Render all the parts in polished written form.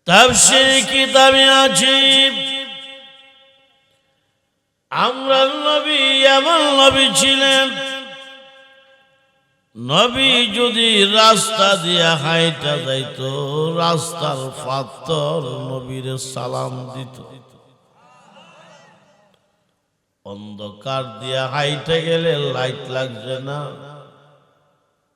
তাফসীর কিতাবে আছে আমরা নবী এমন নবী ছিলেন, নবী যদি রাস্তা দিয়া হাইটা যাইত, রাস্তার পাথর নবীর সালাম দিত। অন্ধকার দিয়া হাইটে গেলে লাইট লাগছে না,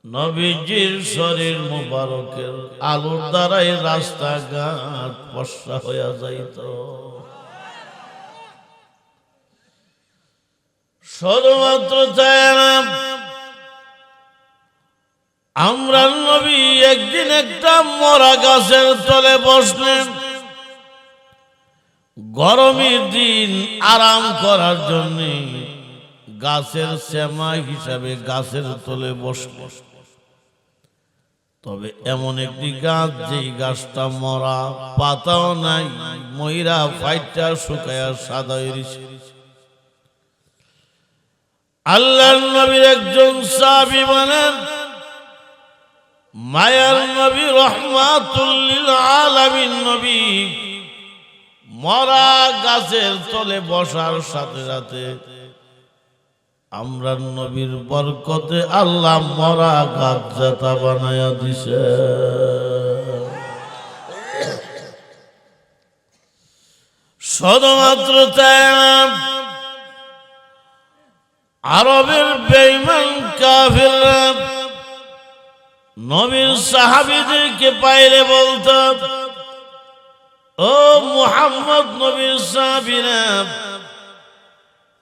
নবীজির শরীর মুবারকের আলোর দ্বারাই রাস্তাঘাট ফর্সা হইয়া যাইত। শুধুমাত্র তাই না, আমরা নবী একদিন একটা মরা গাছের তলে বসলেন। গরমের দিন আরাম করার জন্য গাছের শ্যামা হিসাবে গাছের তলে বসলেন। তবে এমন একটি গাছ, যেই গাছটা মরা, পাতাও নাই, ময়রা ফাইটা শুকায়া সাদা হইছে। আল্লাহর নবীর একজন সাহাবী বলেন, মায়ার নবী রহমাতুল লিল আলামিন নবী মরা গাছের তলে বসার সাথে সাথে আমরা নবীর বরকতে আল্লাহ মরা গাছ জাতা বানায়া দিছে। শুধুমাত্র তাই না, আরবের বেঈমান কাফিররা নবীর সাহাবীদেরকে পাইলে বলতো, ও মুহাম্মদ নবীর সাহাবীরা,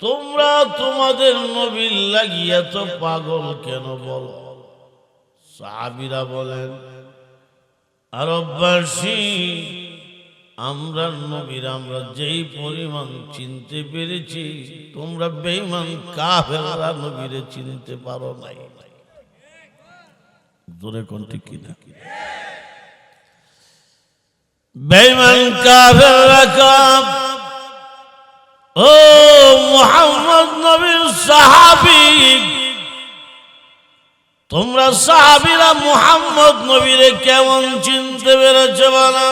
তোমরা তোমাদের নবীর লাগিয়া তো পাগল কেন বলো? সাহাবীরা বলেন, আরববাসী, আমরা নবীর আমরা যেই পরিমাণ চিনতে পেরেছি, তোমরা বেঈমান কাফেররা নবীরে চিনতে পারো নাই। জোরে কোন ঠিক কিনা? বেঈমান কাফেররা কাফ, ও মুহাম্মদ নবীর সাহাবী, তোমরা সাহাবীরা মুহাম্মদ নবীরে কেমন চিনতে পেরেছো বলো?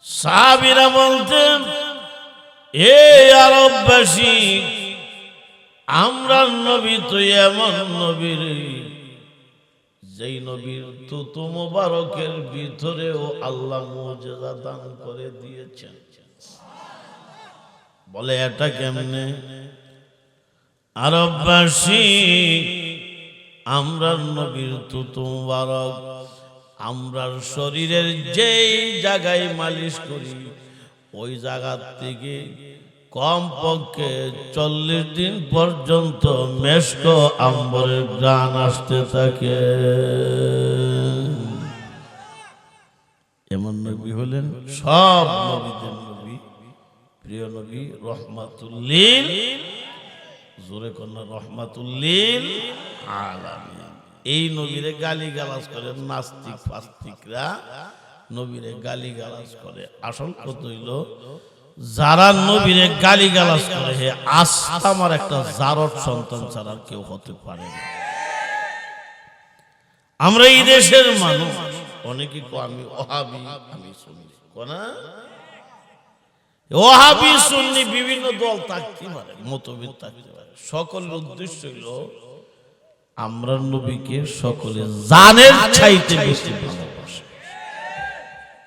সাহাবীরা বলতেন, এ আরববাসী, আমরা নবী তো এমন নবীর, যেই নবীর তুতু মুবারকের ভিতরেও আল্লাহ মুজিজা দান করে দিয়েছেন। বলে এটা কেমনে? আরববাসী, আমরা নবীর তুতু মুবারক আমরা শরীরের যেই জায়গায় মালিশ করি, ওই জায়গা থেকে কমপক্ষে 40 দিন পর্যন্ত মেশক আম্বরের গান আসতে থাকে। এমন নবী হলেন সব নবীদের নবী, প্রিয় নবী রহমাতুল লিল, জোরে কন্যা রহমাতুল লিল আলামিন। এই নবীরে গালি গালাজ করে নাস্তিক ফাস্তিকরা, নবীরে গালি গালাজ করে। আসল কথা হইল, যারা নবীরে গালি গালাজ করে, হে আস্তামার একটা জারদ সন্তান ছাড়া কেউ হতে পারে না। আমরা এই দেশের মানুষ, অনেকে কো আমি ওহাবি, আমি সুন্নি, কোনা ওহাবি সুন্নি বিভিন্ন দল থাকতে পারে, মতভেদ থাকতে পারে। সকলের উদ্দেশ্য হইল আমরা নবীকে সকলে জানের চাইতে বেশি ভালোবাসে।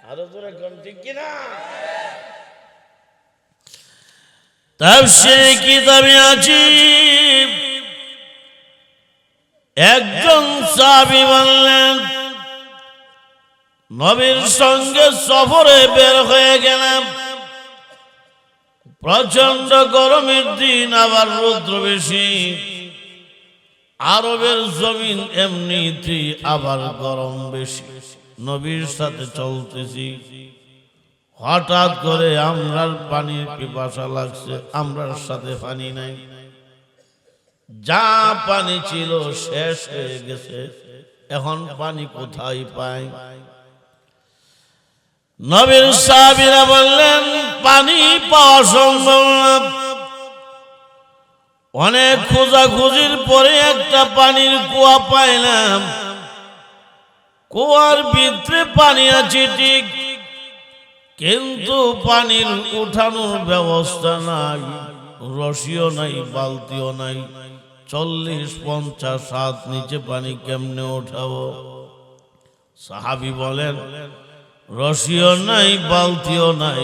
আরো জোরে কোন ঠিক কিনা? তাফসীর কিতাবে আছে একজন সাহাবী বললেন, নবীর সঙ্গে সফরে বের হয়ে গেলাম। প্রচন্ড গরমের দিন, আবার রৌদ্র বেশি, আরবের জমিন এমনিতেই আবার গরম বেশি। নবীর সাথে চলতেছি, হঠাৎ করে আমরার পানির পিপাসা লাগছে, আমরার সাথে পানি নাই, যা পানি ছিল শেষ হয়ে গেছে, এখন পানি কোথায় পাই? নবীর সাহাবীরা বললেন, পানি পাওয়া সম্ভব না। অনেক খোঁজাখুঁজির পরে একটা পানির কুয়া পাইলাম। কুয়ার ভিতরে পানি আছে ঠিক, কিন্তু পানির উঠানোর ব্যবস্থা নাই, রশিও নাই, বালতিও নাই। 40-50 হাত নিচে পানি কেমনে ওঠাবো? সাহাবী বলেন, রশিও নাই, বালতিও নাই,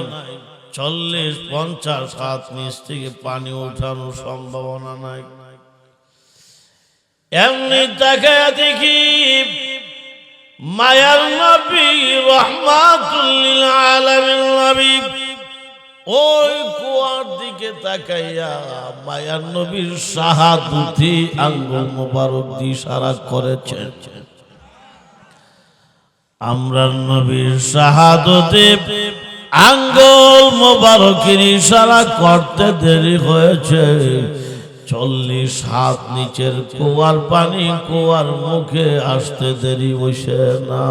40-50 হাত নিচ থেকে পানি ওঠানোর সম্ভাবনা নাই। এমনি তাকায়া দেখি মায়ার নবী রাহমাতুল লিল আলামিন নবী ওই কুয়ার দিকে তাকাইয়া মায়ার নবীর শাহাদাতি আঙ্গুল মোবারক দিয়ে ইশারা করেছেন। আমরা নবীর শাহাদাতে আঙ্গুল মোবারকের ইশারা করতে দেরি হয়েছে। 40 হাত নিচের কুয়ার পানি কুয়ার মুখে আসতে দেরি হইছে না।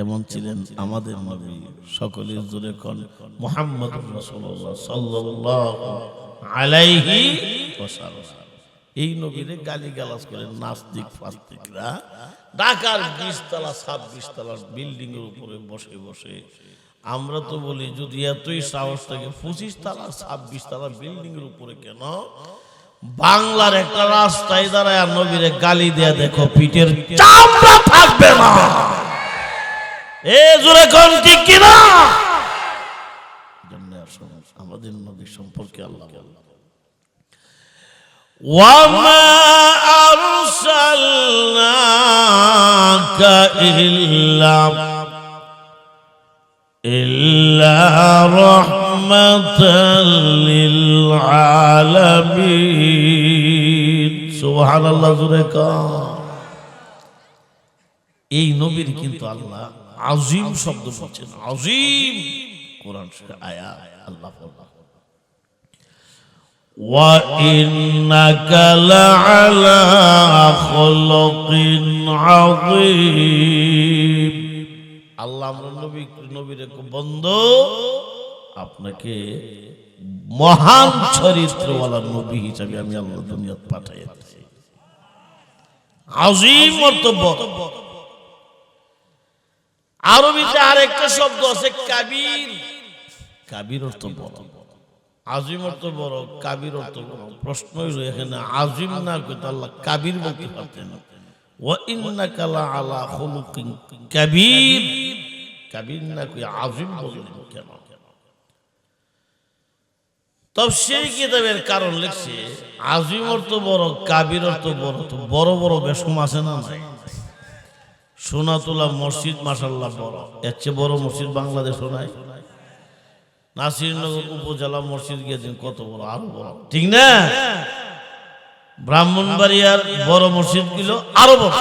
এমন ছিলেন আমাদের নবী। সকলে জোরে কোন মুহাম্মদুর রাসূলুল্লাহ সাল্লাল্লাহু আলাইহি ওয়াসাল্লাম। এই নবীরে গালিগালাজ করে নাস্তিক ফাস্তিকরা ঢাকার 20 তলা 26 তলার বিল্ডিং এর উপরে বসে বসে। আমরা তো বলি যদি এতই সাহস থাকে 25 তলা 26 তলা বিল্ডিং এর উপরে কেন বাংলার একটা রাস্তায় দাঁড়ায় নবীরে গালি দেয়া দেখো, পিঠের চামড়া থাকবে না। এ জোরে কোন ঠিক কিনা? আমাদের নবী সম্পর্কে আল্লাহ বলেন, ওয়ামা আরসালনাকা ইল্লা রাহমাতাল লিল আলামিন। সুবহানাল্লাহ, জোরে কোন। এই নবীর কিন্তু আল্লাহ আজিম শব্দ বলছেন, আজিম। কোরআন শরীফের আয়াত আল্লাহ বলেন, ওয়া ইন্নাকা লাআলা খুলুকিন আযীম। আল্লাহ আমরা নবীর বন্ধু আপনাকে মহান চরিত্রওয়ালা নবী হিসেবে আমি আল্লাহ দুনিয়াত পাঠাইছি। আজিম মর্তব্য। আরবিতে আরেকটা শব্দ আছে কাবীর। কাবীর অর্থ বড়, আজিম অর্থ বড়, কাবীর অর্থ বড়। প্রশ্ন হইল এখানে আজিম না কইতে আল্লাহ কাবীর বলতে পারতেন। ওয়া ইন্নাকা লাআলা খুলুকিন কাবীর। কাবীর না কই আজিম বললেন কেন? তাফসীর কিতাবের কারণ লিখছে আজিম অর্থ বড়, কাবীর অর্থ বড়। তো বড় বড় বেশম আছে না নাই? সোনাতলা মসজিদ মাশাআল্লাহ বড়, এর চেয়ে বড় মসজিদ বাংলাদেশও নাই। নাসিরনগর উপজেলা মসজিদ গিয়েছেন, কত বড়, আরো বড়, ঠিক না? ব্রাহ্মণবাড়িয়ার বড় মসজিদ গুলো আরো বড়।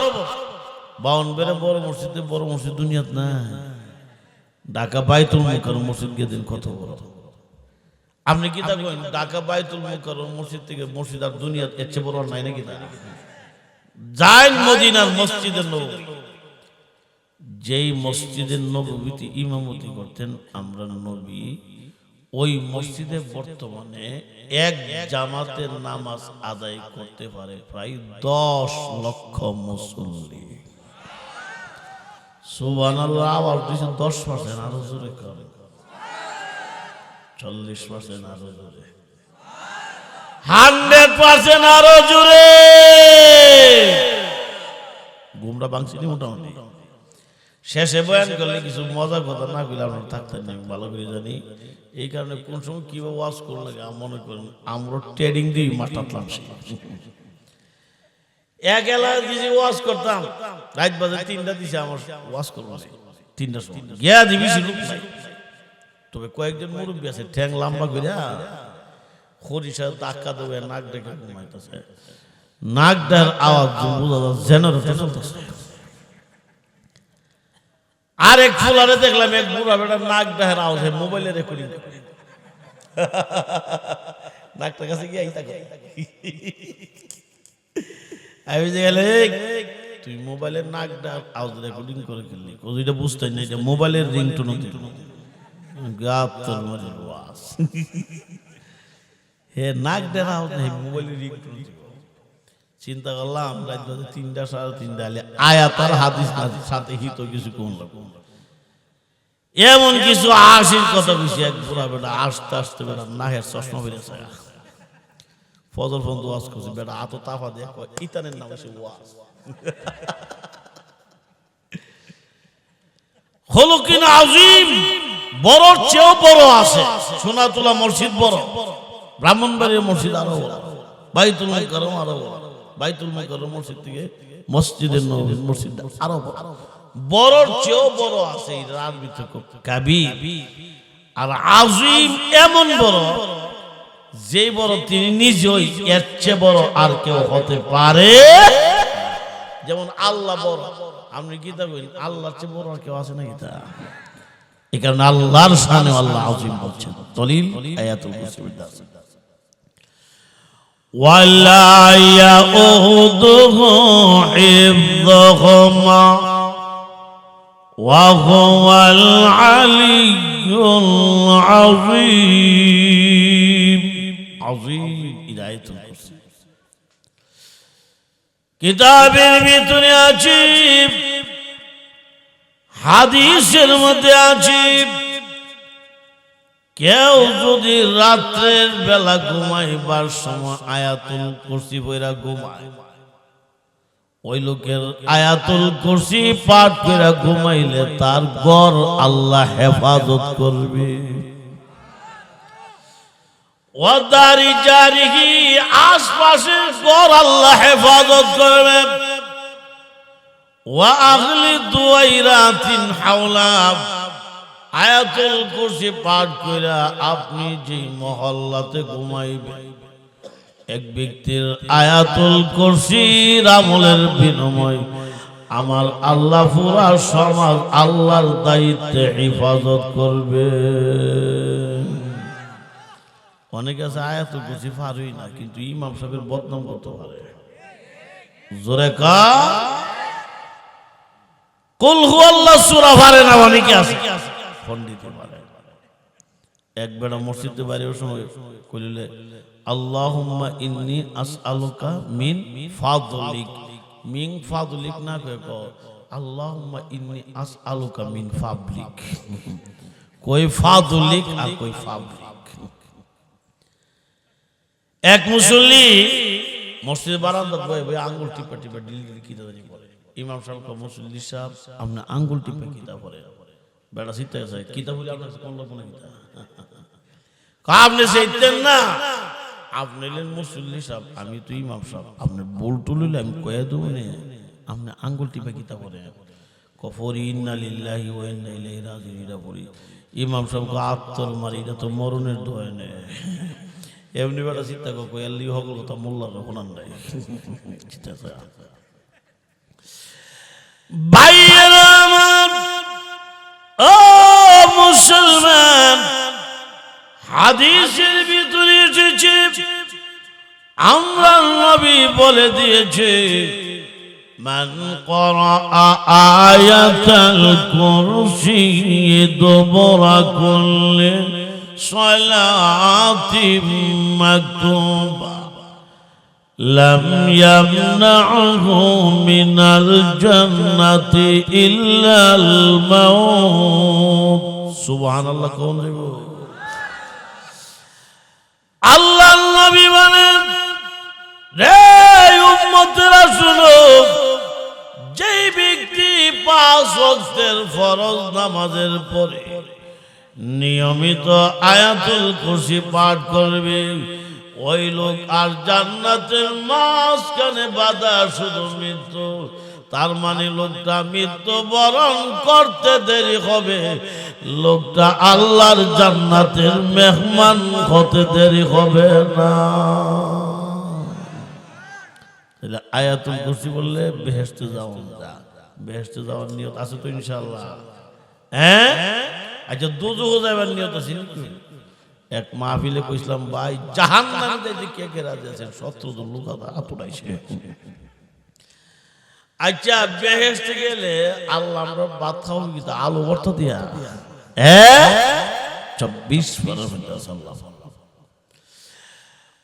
52 বড় মসজিদে বড় মসজিদ দুনিয়াত নাই। ঢাকা বাইতুল মুকাররম মসজিদ গিয়েছেন, কত বড়। আপনি কি তা করেন ঢাকা বাইতুল মুকাররম মসজিদ থেকে মসজিদ আর দুনিয়াত এর চেয়ে বড় নাই নাকি? যান মদিনার মসজিদের নববী, যেই মসজিদের নববীতে ইমামতি করতেন আমরা নবী, ওই মসজিদে বর্তমানে এক জামাতের নামাজ আদায় করতে পারে প্রায় 10 লক্ষ মুসল্লি। সুবহানাল্লাহ। আবার 10% আরো জোরে করে, 40% আরো জোরে, 100% আরো জোরে। গুমরা বাংসিনি মোটামুটি। শেষে বয়ান করলে কিছু মজার কথা না করলে আমরা থাকতেন না, আমি ভালো করে জানি। এই কারণে কোন সময় কিভাবে ওয়াজ করলে মনে করেন আমরা ট্রেডিং দিই মাতাতলাম। এক এলাকা দিয়েছি ওয়াজ করতাম, রাত বাজে 3টা দিছে আমার ওয়াজ করবো 3টার সময় গিয়া দিবি ছিল। তবে কয়েকজন মুরব্বী আছে ঠ্যাং লম্বা করে খরিষা ধাক্কা দেবে, নাক ডেকে ঘুমাইতেছে, নাক ডার আওয়াজ বোঝা যাচ্ছে জেনারেটর চলতেছে। আরেক ফুলারে দেখলাম এক বুড়া বেটা নাক ডাহের আওয়াজ মোবাইলে রেকর্ডিং, নাকটার কাছে গিয়ে আমি যে গেলে তুই মোবাইলের নাক ডাক আওয়াজ রেকর্ডিং করে কিনলি, ওইটা বুঝতে না, এটা মোবাইলের রিংটোন। হে নাক ডার আওয়াজ নেই, মোবাইলের রিংটোন। চিন্তা করলাম রাত বাজে 3টা 3:30 আলে আয়াত আর হাদিস সাথে হিত কিছু কোন রকম এমন কিছু আশির কথা বেশি এক বুড়া বেটা আসতে আসতে বেটা নাহের চশমা বেরিয়েছে ফজর ফোন ওয়াজ করছে বেটা এত তাফা দিয়ে ইতানের নাম সে ওয়াজ হলো কিনা আজিম বড় চেয়েও বড় আছে সোনাতলা মসজিদ বড় ব্রাহ্মণবাড়ির মসজিদ আরো বড় বাইতুল মুকাররম আরো বড় বাইতুল মুকাররম মসজিদ থেকে মসজিদের নববী মসজিদ আরো বড় বড় চেয়েও বড় আছে এর ভিতরে কাবীর আর আজিম এমন বড় যে বড় তিনি নিজেই এর চেয়ে বড় আর কেউ হতে পারে যেমন আল্লাহ বড় আপনি গীতা বলেন আল্লাহর চেয়ে বড় আর কেউ আছে না গীতা এই কারণে আল্লাহর শানে আল্লাহ আজিম বলছেন দলিল আয়াতুল কুরসির দাস ওয়ালা ইয়াউদুহু হিফযুহুমা ওয়া হুয়াল আলিয়্যুল আযীম আযীম আয়াতুল কুরসি কিতাবের ভিতরে আছে হাদিসের মধ্যে আছে কেউ যদি রাত্রের বেলা ঘুমাইবার সময় আয়াতুল কুরসি পড়া ঘুমায় ওই লোকের আয়াতুল কুরসি পাঠ করে ঘুমাইলে তার ঘর আল্লাহ হেফাজত করবে ওয়াদারি জারিহি আশপাশের ঘর আল্লাহ হেফাজত করবে ওয়া আহলি দুয়াইরাতিন হাওলা আয়াতুল কুরসি পাঠ কইরা আপনি যে মহল্লাতে ঘুমাইবেন এক ব্যক্তির আয়াতুল কুরসির আমলের বিনিময় আমার আল্লাহ পুরা সমাজ আল্লাহর দায়িত্বে হেফাজত করবে অনেকে আছে আয়াতুল কুরসি পারই না কিন্তু ইমাম সাহেবের বদনাম করতে পারে জোরে কা কুল হুয়াল্লাহ সূরা পারে না অনেকে আছে পণ্ডিত পারে এক বেটা মসজিদে বাইরের সময় কইলে আল্লাহুম্মা ইন্নী আসআলুকা মিন ফাদলিক মিন ফাদলিক না কো আল্লাহুম্মা ইন্নী আসআলুকা মিন ফাবলিক কই ফাদলিক আর কই ফাবলিক এক মুসল্লি মসজিদের বারান্দা বয়ে আঙ্গুল টিপা টিপা ডিলি কি দাঁড়ি বলে ইমাম সাহেব কো মুসল্লি সাহেব আপনি আঙ্গুল টিপা কিতা পড়ে বেটা সিতে আছে কিতা বলি আপনার কোন লোক না কিতা আপনি সেইতেন না আপনি লেন মুসল্লি সাহেব আমি তো ইমাম সাহেব আপনি বল তুলিলে আমি কয়ে দেবো না আপনি আঙ্গুল টিপা কিতা পড়ে কফরি ইন্না লিল্লাহি ওয়া ইন্না ইলাইহি রাজিউন এটা পড়ি ইমাম সাহেব কো আত্তর মারি এটা তো মরণের দোয়া নেই এমনি বেটা চিন্তা কো এলি হগল কথা মোল্লার কোনান নাই চিন্তা আছে ভাইয়েরা আমার ও মুসলমান হাদিসের ভিতরে এসেছে আমরা নবী বলে দিয়েছে মান ক্বারা আয়াতাল কুরসি দুবরা কুল্লি সালাতিন মাকতুবা লাম ইয়ামনাহু মিনাল জান্নাতি ইল্লাল মাউত সুবহানাল্লাহ কোন যাবো আল্লাহর নবী বলেন রে উম্মতেরা শুনো যেই ব্যক্তি 5 ওয়াক্তের ফরজ নামাজের পরে নিয়মিত আয়াতুল কুরসি পাঠ করবে ওই লোক আর জান্নাতের মাঝখানে বাধা শুধু মৃত্যু তার মানে লোকটা মৃত্যু বরণ করতে দেরি হবে লোকটা আল্লাহর জান্নাতের মেহমান হতে দেরি হবে না তাহলে আয়াতুল কুরসি বললে বেহেশতে যাওয়া যায় বেহেশতে যাওয়ার নিয়ত আছে তো ইনশাআল্লাহ হ্যাঁ আচ্ছা দুজুহ যাবার নিয়ত আছে নাকি এক মাহফিলে কইছিলাম ভাই জাহান্নামে যাইতে কে কে রাজি আছেন 17 জন লোক আতুড়াইছে আচ্ছা বেহেশতে গেলে আল্লাহ আমরা ভাত খাওয়াবো কি আলু ভর্তা দিয়া 24 বছর আল্লাহ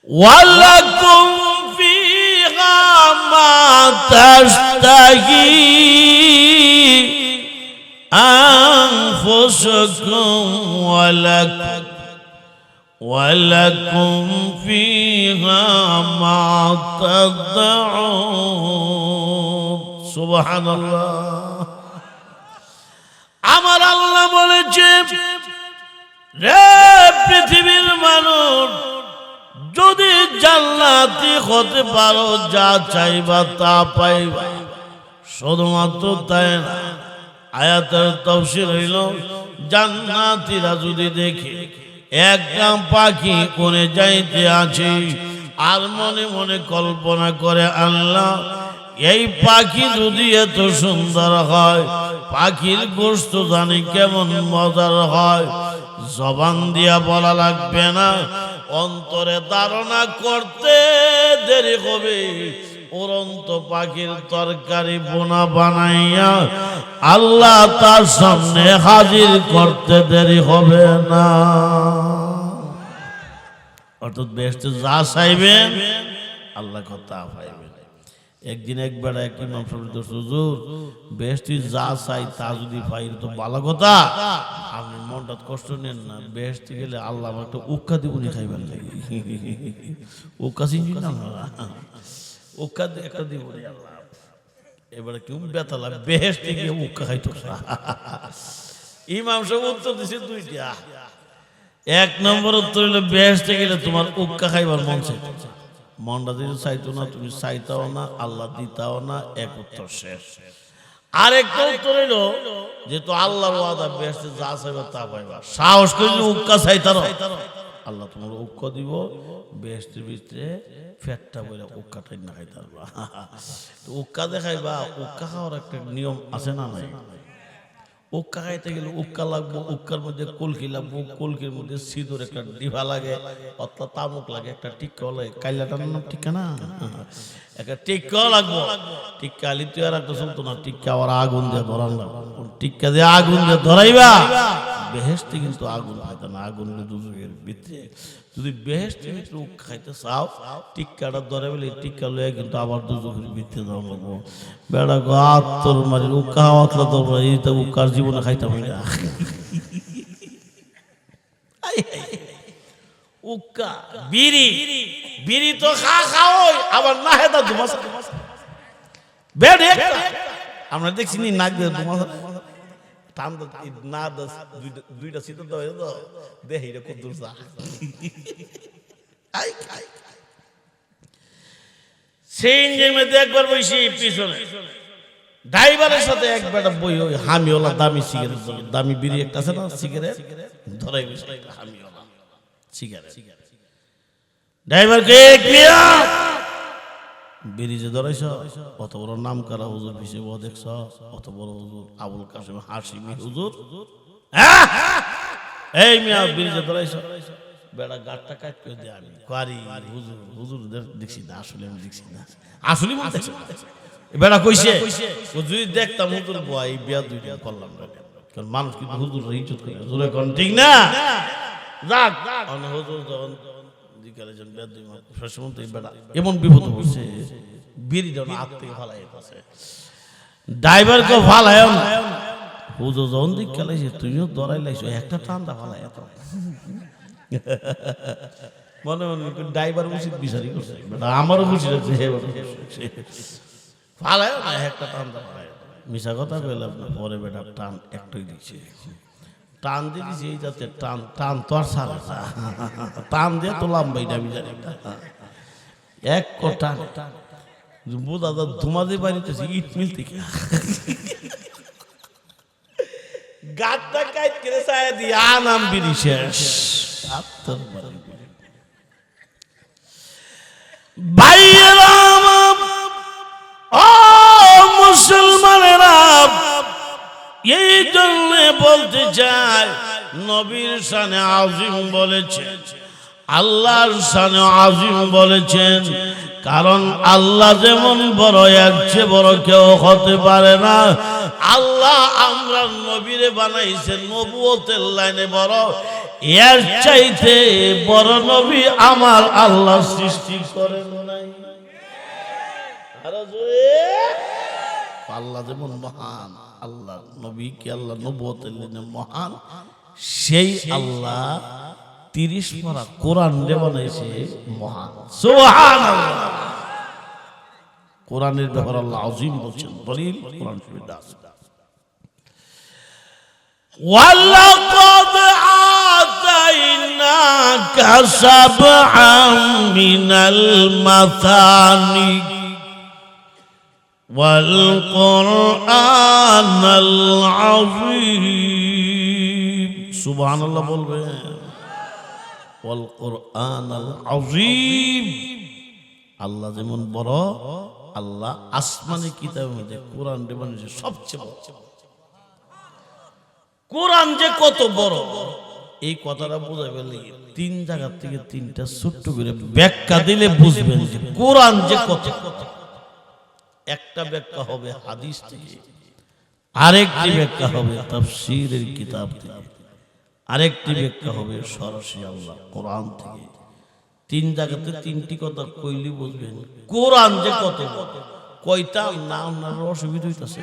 ওয়ালাকুম ফিহা فيها ما تشتهي أنفسكم ولكم فيها ما تدعون سبحان الله আমার আল্লাহ বলেছে রে পৃথিবীর মানুষ যদি জান্নাতি হতে পারো যা চাইবা তা পাইবা শুধুমাত্র তাই না আয়াতের তাফসীর হইল জান্নাতীরা যদি দেখে একটা পাখি কোণে যাইতে আছে আর মনে মনে কল্পনা করে আল্লাহ এই পাখি যদি এত সুন্দর হয় পাখির গোশত জানি কেমন মজার হয় জবান দিয়া বলা লাগবে না অন্তরে ধারণা করতে দেরি হবে উড়ন্ত পাখির তরকারি বোনা বানাইয়া আল্লাহ তার সামনে হাজির করতে দেরি হবে না অর্থাৎ বেহেশতে যা চাইবেন আল্লাহ কথা পাইবেন একদিন একবার এক ইমাম সাহেব হুজুর বেহেশতে যা চাই তা যদি পাই তো ভালো কথা আপনি মনটা কষ্ট নেন না বেহেশতে গেলে আল্লাহ আমার একটা উক্কা দিবনি খাইবার লাগে উক্কা চিনি না উক্কা একটা দিবনি আল্লাহ এবারে কেউ বেতালা বেহেশতে গিয়ে উক্কা খাইতো ইমাম সাহেব উত্তর দিছে দুইটা এক নম্বর উত্তর হলো বেহেশতে গেলে তোমার উক্কা খাইবার মন চাই মনটা যদি চাইতো না তুমি চাইতাও না আল্লাহ দিতাও না এক উত্তর শেষ আরেকটা উত্তর হইলো যেহেতু আল্লাহর ওয়াদা বেহেশতে যা চাইবা তা পাইবা সাহস করে যদি উক্কা চাইতারো আল্লাহ তোমার উক্কা দিব বেহেশতের ভিতরে ফ্যাটটা বলে উক্কাটাই না খাইতে পারবা উক্কা দেখাইবা উক্কা খাওয়ার একটা নিয়ম আছে না নাই উক্কা খাইতে গেলে উক্কা লাগবো উক্কার মধ্যে কলকি লাগবো কলকির মধ্যে সিঁদুর একটা ডিভা লাগে অথবা তামুক লাগে একটা টিক্কা লাগে কাইলাটার নাম টিক্কা না একটা টিক্কা লাগবো টিক্কা আলি তুই আর একটা চলতো না টিক্কা আবার আগুন দিয়ে ধরান টিক্কা দিয়ে আগুন দিয়ে ধরাইবা বেহেশতে কিন্তু আগুন খাইতে না আগুন দুজকের ভিতরে যদি বেহেশতের ভিতরে উক্কা খাইতে চাও টিক্কাটা ধরে বলে টিক্কা লয়ে কিন্তু আবার দুজকের ভিতরে দেওয়া লাগবো বেড়া গো আত্মর মারি উক্কা হাওয়াতলা তোর এই তো উক্কার জীবনে খাইতাম না উক্কা বিড়ি বিড়ি তো খাও আবার না হেদা দুমাস বেড আমরা দেখছি নি নাক দিয়ে দুমাস টান না দুইটা সিদ্ধ দাও দেখি রে কত দূর যা সেই ইঞ্জিনের মধ্যে একবার বসি পিছনে ড্রাইভারের সাথে একবার বই ওই হামিওলা দামি সিগারেট দামি বিড়ি একটা আছে না সিগারেট ধরাই বসে হামিওলা সিগারেট ড্রাইভারকে বিড়ি যে ধরাইছ অত বড় নাম করা হুজুর পিছিয়ে ও দেখছ অত বড় হুজুর আবুল কাসেম হাশিমি হুজুর এই মিয়া বিড়ি যে ধরাইছ বেড়া গাটটা কাট করে দিয়ে আমি কারি হুজুর হুজুর দেখছি না আসলে আমি দেখছি না আসলে মনে দেখছি বেড়া কইছে ও যদি দেখতাম হুজুর বয় বিয়া দুইটা করলাম কারণ মানুষ কিন্তু হুজুর ইজ্জত করে হুজুর এখন ঠিক না যাক হুজুর যখন এমন বিপদ হচ্ছে বিড়ি যখন হাত থেকে ফালাই ড্রাইভারকে ফালায় হুজুর যখন দিক খেলাইছে তুইও দরাই লাইছ একটা ঠান্ডা ফালাই এত মনে মনে ড্রাইভার উচিত বিচারি করছে আমারও উচিত আছে ফালায় না একটা ঠান্ডা ফালাই মিশা কথা বললাম পরে বেটা টান একটাই দিচ্ছে টান দিয়ে দিছি এই যাতে টান টান তো আর সারা টান দিয়ে তো লাম্বাই আমি জানি এক টান বোঝা যা ধুমাদের বাড়িতেছি ইট মিল থেকে গাছটা কাইট করে ছায়া দিয়ে আনাম বিড়ি শেষ ভাইয়েরা ও মুসলমানেরা এই জন্য বলতে চাই নবীর শানে আজিম বলেছেন আল্লাহর শানে আজিম বলেছেন কারণ আল্লাহ যেমন বড় এর চেয়ে বড় কেউ হতে পারে না আল্লাহ আমরা নবীরে বানাইছেন নবুয়তের লাইনে বড় এর চাইতে বড় নবী আমার আল্লাহ সৃষ্টি করেন নাই আল্লাহ যেমন মহান, আল্লাহ নবী কি আল্লাহ নবুয়তের মহান, সেই আল্লাহ 30 পারা কোরআন রে বানাইছে মহান। সুবহানাল্লাহ। কোরআনের ব্যাপারে আল্লাহ আযীম বলছেন, দলিল কোরআন শরীফে আছে। ওয়ালাকাদ আতাইনাকা সাবআন মিনাল মাসানি ওয়াল কুরআনাল আযীম। সুবহানাল্লাহ বলবেন। ওয়াল কুরআনাল আযীম। আল্লাহ যেমন বড়, আল্লাহ আসমানি কিতাবের মধ্যে কোরআন রে বানিয়েছে সবচেয়ে বড়। কোরআন যে কত বড় এই কথাটা বোঝাবে লাগে 3 জায়গা থেকে 3টা ছোট্ট করে ব্যাখ্যা দিলে বুঝবেন যে কোরআন যে কত। একটা ব্যাখ্যা হবে হাদিস থেকে, আরেকটি ব্যাখ্যা হবে তাফসীরের কিতাব থেকে, আরেকটি ব্যাখ্যা হবে সরাসরি আল্লাহ কোরআন থেকে। 3 জায়গাতে 3টি কথা কইলি বুঝবেন কোরআন যে কত। কয়টা নাম না অসুবিধা হইতাছে,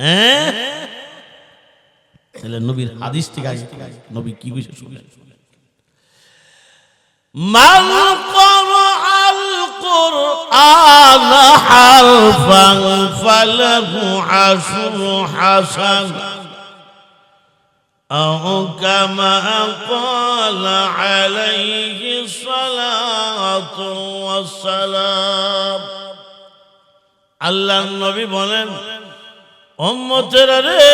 হ্যাঁ? তাহলে নবীর হাদিস থেকে নবী কি কইছে শুনেন। মান ক্বারাআল কুরআন হারফান ফালাহু আশরু হাসান আও কামা ক্বালা আলাইহি সালাতু ওয়াসসালাম। আল্লাহর নবী বলেন, উম্মতেরা রে,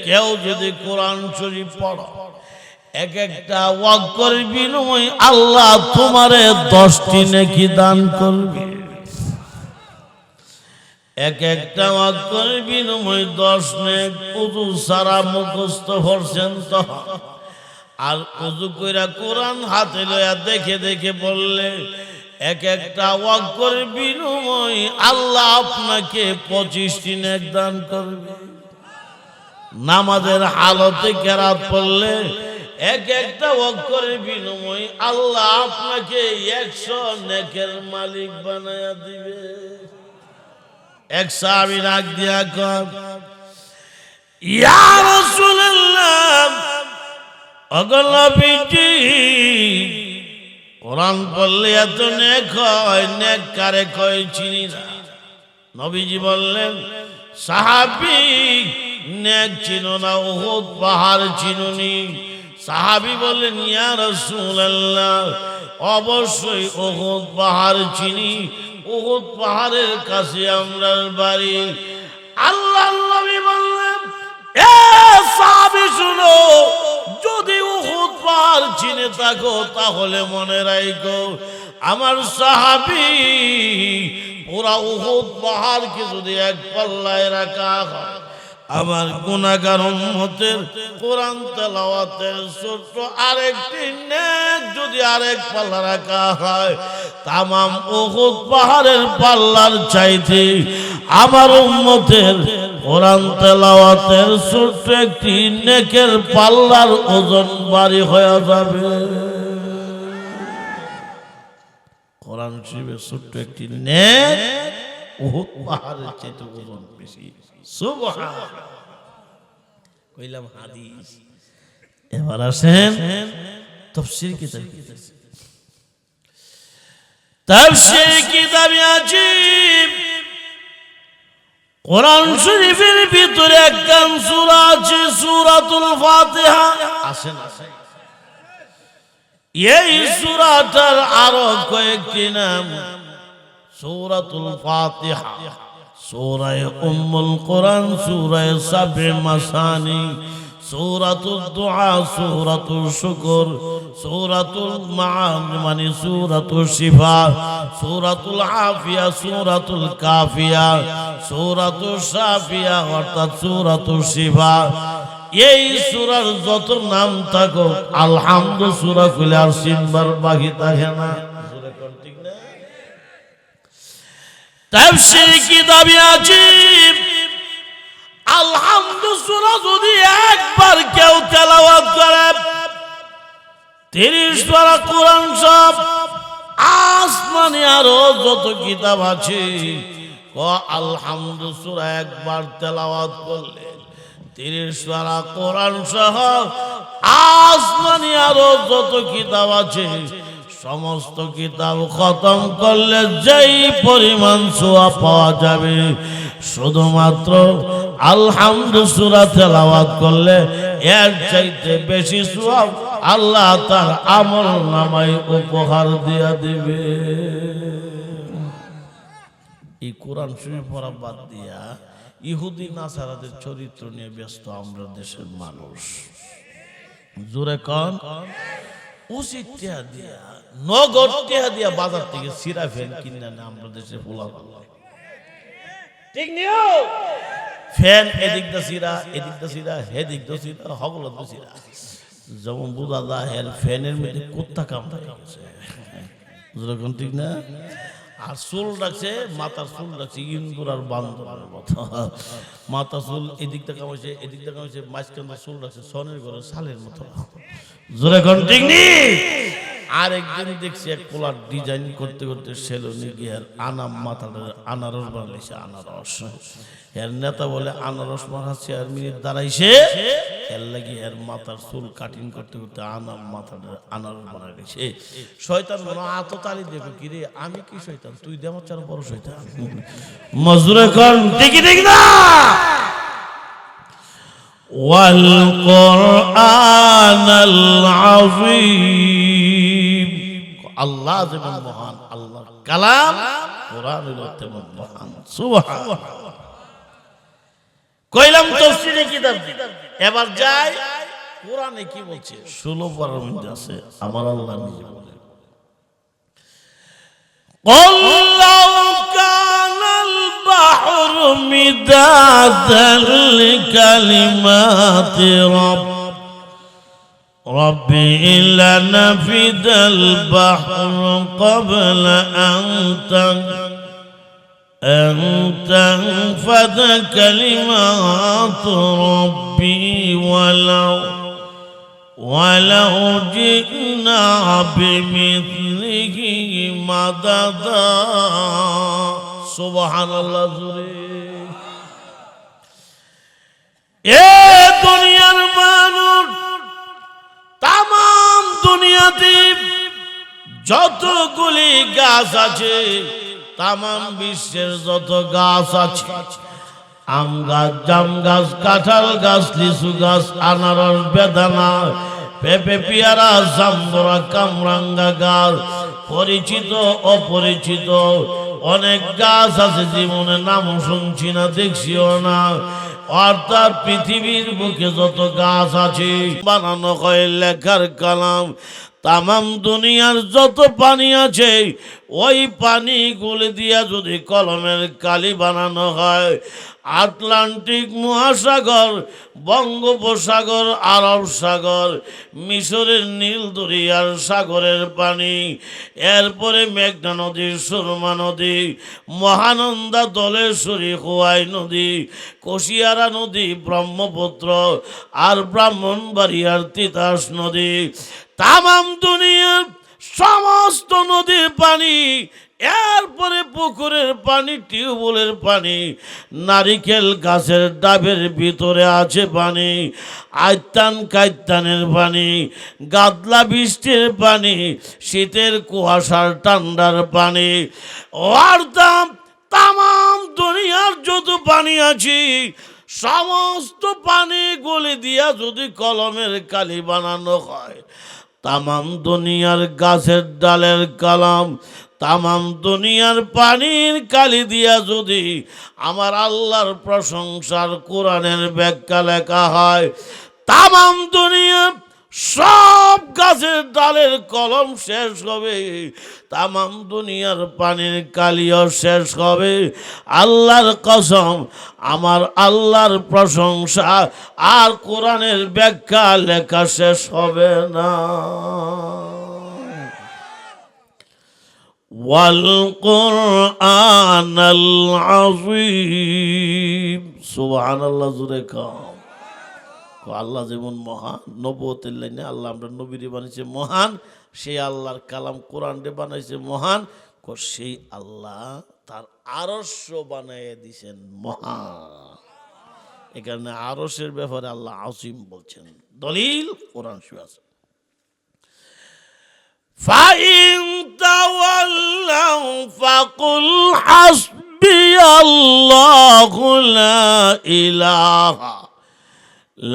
কেউ যদি কোরআন শরীফ পড়ো, এক একটা ওয়াক্তের বিনিময়ে আল্লাহ তোমারে 10টি নেকি দান করবে। এক একটা ওয়াক্তের বিনিময়ে 10 নেক। উযু সারা মুখস্থ পড়ছেন তো, আর উযু কইরা কোরআন হাতে লইয়া দেখে দেখে বললে এক একটা ওয়াক্তের বিনিময়ে আল্লাহ আপনাকে 25টি নেক দান করবে। নামাজের হালতে কেরাত পড়লে এক একটা ওয়াক্তের বিনিময়ে আল্লাহ আপনাকে 100 নেকের মালিক বানায়া দিবে। এক সাহাবী ডাক দিয়া কয়, ইয়া রাসূলুল্লাহ, ওগো নবীজি, কোরআন পড়লে এত নেক হয়, নেক কারে কয় চিনি না। নবীজি বললেন, সাহাবী নেক চিনো না, উহুদ পাহাড় চিনুনি? সাহাবী বললেন, ইয়া রাসূলুল্লাহ, অবশ্যই উহুদ পাহাড় চিনি, উহুদ পাহাড়ের কাছে আমরা বাড়ি। আল্লাহর নবী বললেন, এ সাহাবী শুনো, যদি উহুদ পাহাড় চিনে থাকো তাহলে মনে রাখো, আমার সাহাবী পুরা উহুদ পাহাড়কে যদি এক পাল্লায় রাখা হয়, আমার গুনাহগার উম্মতের কোরআন তেলাওয়াতের ছোট্ট আরেকটি নেক যদি আরেক পাল্লা রাখা হয়, তামাম উহুদ পাহাড়ের পাল্লার চাইতে আমার উম্মতের কোরআন তেলাওয়াতের ছোট্ট একটি নেকের পাল্লার ওজন ভারী হয়ে যাবে। কোরআন শরীফের ছোট্ট একটি নেক উহুদ পাহাড়ের চাইতে ওজন বেশি। সুবহানাল্লাহ। কইলাম হাদিস। এবার আসেন তাফসীর কিতাব। তাফসীর কিতাবে আজীব কোরআন শরীফের ভিতরে একখান সূরা আছে, সূরাতুল ফাতিহা। আসেন এই সূরাটার আরো কয়েকটি নাম। সূরাতুল ফাতিহা, সূরায়ে উম্মুল কোরআন, সূরায়ে সাবে মাসানি, সূরাতুদ দুআ, সূরাতুল শুকর, সূরাতুল মাআনি, সূরাতুল শিফা, সূরাতুল আফিয়া, সূরাতুল কাফিয়া, সূরাতুল শাফিয়া অর্থাৎ সূরাতুল শিফা। এই সূরার যত নাম থাকুক, আলহামদু সূরা কইলে আর সিনবার বাকি থাকে না। তাফসীর কিতাবে আজীব আলহামদু সূরা যদি একবার কেউ তেলাওয়াত করে 30 পারা কোরআন সব আসমানে আরো যত কিতাব আছে আলহামদু সূরা একবার তেলাওয়াত করলে 30 পারা কোরআন সহ আসমানে আরো যত কিতাব আছে সমস্ত কিতাব খতম করলে যেই পরিমাণ সওয়াব পাওয়া যাবে শুধুমাত্র আলহামদু সূরা তেলাওয়াত করলে এর চাইতে বেশি সওয়াব আল্লাহ তার আমল নামায় উপহার দিয়া দিবে। এই কোরআন শরীফ পড়া বাদ দিয়া ইহুদি নাসারাদের চরিত্র নিয়ে ব্যস্ত আমরা দেশের মানুষ। জোরে কোন উচিত টিয়া দিয়া নগদ টিয়া দিয়া বাজার থেকে সিরা ফ্যান কিনে না আমরা দেশে পোলা ঠিক নিও ফ্যান এদিক দা সিরা হেদিক দা সিরা হগলত দা সিরা যেমন বুঝা যায় এর ফ্যানের মধ্যে কুত্তা কামড়ে গেছে যেরকম ঠিক না। আর চুল রাখছে মাথার চুল রাখছে ইন্দুর আর বান্দরের মতো মাথা চুল এদিকটা কামাইছে এদিকটা কামাইছে মাঝখানে চুল রাখছে সনের ঘরে সালের মতো যেরকম ঠিক নি। আর একদিন দেখছি এক পোলার ডিজাইন করতে করতে সেলুনে গিয়ে আনাম মাথাটা আনারস বানাইছে আনারস এর নেতা বলে আনারস মাথা চেয়ার মিনিট দাঁড়াইছে এর লাগি এর মাথার চুল কাটিং করতে করতে আনাম মাথাটা আনারস বানাইছে। শয়তান বলো আত তালি দেখো কি রে আমি কি শয়তান তুই দে আমার চার বড় শয়তান মজুরে কর ঠিকই ঠিক না। ওয়াল কোরআনাল আযীম আল্লাহ যেমন মহান আল্লাহর কালাম কোরআন হলো তেমন মহান সুবহানাল্লাহ। কইলাম তাফসীরে কিতাব এবার যাই কোরআনে কি বলছে 16 পারার মধ্যে আছে আমার আল্লাহ নিজে বলে قل لو كان البحر مدادا لكلمات ربي لنفد البحر قبل أن تنفد كلمات ربي ولو جئنا بمثله مددا سبحان الله زوري এ দুনিয়ার মানুষ তামাম দুনিয়াতে যতগুলি গাছ আছে তামাম বিশ্বের যত গাছ আছে আম গাছ জাম গাছ কাঁঠাল গাছ লিচু গাছ আনারস বেদানা পেঁপে পেয়ারা জামবরা কামরাঙ্গা গাছ পরিচিত অপরিচিত অনেক গাছ আছে জীবনে নাম শুনছি না দেখছিও না। অর্থাৎ পৃথিবীর বুকে যত গাছ আছে বানানো হয় লেখার কালাম তামাম দুনিয়ার যত পানি আছে ওই পানিগুলি দিয়া যদি কলমের কালি বানানো হয় আটলান্টিক মহাসাগর বঙ্গোপসাগর আরব সাগর মিশরের নীল দরিয়ার সাগরের পানি এরপরে মেঘনা নদী সুরমা নদী মহানন্দা দলেশ্বরী খোয়াই নদী কোশিয়ারা নদী ব্রহ্মপুত্র আর ব্রাহ্মণবাড়িয়ার তিতাস নদী তামাম দুনিয়ার সমস্ত নদীর পানি এরপরে পুকুরের পানি টিউবওয়েলের পানি নারিকেল গাছের ডাবের ভিতরে আছে পানি আইতান কাইতানের পানি গাদলা বৃষ্টির পানি শীতের কুয়াশার ঠান্ডার পানি অর্থাৎ তামাম দুনিয়ার যত পানি আছে সমস্ত পানি গলে দিয়া যদি কলমের কালি বানানো হয় তামাম দুনিয়ার গাছের ডালের কালাম তামাম দুনিয়ার পানির কালি দিয়া যদি আমার আল্লাহর প্রশংসার কোরআনের ব্যাখ্যা লেখা হয় তামাম দুনিয়া সব গাছের ডালের কলম শেষ হবে তামাম দুনিয়ার পানির কালিও শেষ হবে আল্লাহর কসম আমার আল্লাহর প্রশংসা আর কোরআনের ব্যাখ্যা লেখা শেষ হবে না। ওয়াল কোরআনাল আযীম সুবহানাল্লাহ জোরে কও আল্লাহ যেমন মহান, নবুয়তের লাইনে আল্লাহ আমরা নবীরে বানাইছে মহান, সেই আল্লাহর কালাম কোরআনরে বানাইছে মহান, সেই আল্লাহ তার আরশ বানাইয়া দিছেন মহান। এখানে আরশের ব্যাপারে আল্লাহ আসিম বলছেন, দলিল কোরআন শরীফে আছে। ফাইন তাওয়াল্লাউ ফাকুল হাসবিয়াল্লাহু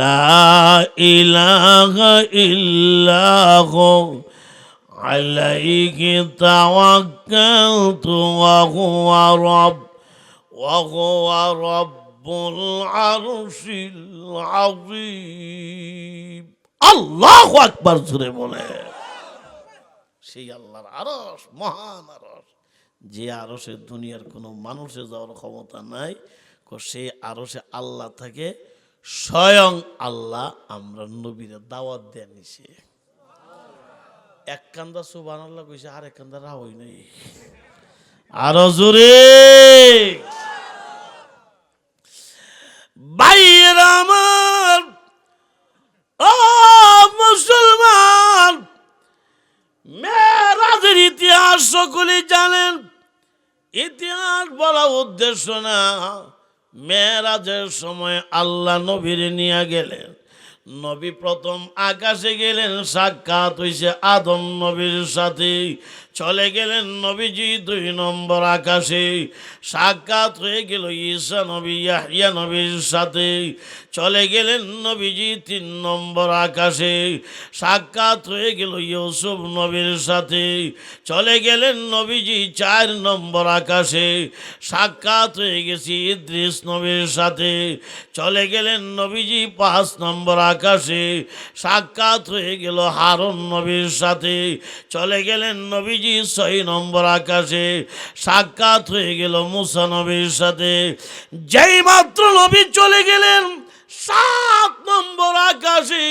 লা ইলাহা ইল্লাহু আলাইহি তাওয়াক্কালতু ওয়া হুয়া রাব্বুল আরশিল আযীম। আল্লাহু আকবার জোরে বলে। সেই আল্লাহর আরশ মহান আরশ, যে আরশে দুনিয়ার কোনো মানুষের যাওয়ার ক্ষমতা নাই, সেই আরশে আল্লাহ থাকে, স্বয়ং আল্লাহ আমরা নবীরা দাওয়াত দেন নিছে। এক কান্দা সুবহানাল্লাহ কইছে, আর এক কান্দা রাহই নাই, আরো জোরে। ভাইয়েরা আমার, ও মুসলমান, মেরাজের ইতিহাস সকলেই জানেন। ইতিহাস বলা উদ্দেশ্য না, মেরাজের সময় আল্লাহ নবীরে নিয়ে গেলেন। নবী প্রথম আকাশে গেলেন, সাক্ষাৎ হইছে আদম নবীর সাথে। চলে গেলেন নবীজি 2 নম্বর আকাশে, সাক্ষাৎ হয়ে গেল ঈসা নবী ইয়াহইয়া নবীর সাথে। চলে গেলেন নবীজি 3 নম্বর আকাশে, সাক্ষাৎ হয়ে গেল ইউসুফ নবীর সাথে। চলে গেলেন নবীজি 4 নম্বর আকাশে, সাক্ষাৎ হয়ে গেছে ইদ্রিস নবীর সাথে। চলে গেলেন নবীজি 5 নম্বর আকাশে, সাক্ষাৎ হয়ে গেল হারুন নবীর সাথে। চলে গেলেন নবীজি 6 নম্বর আকাশে, সাক্ষাৎ হয়ে গেল মুসা নবীর সাথে। যেই মাত্র নবী চলে গেলেন 7 নম্বর আকাশে,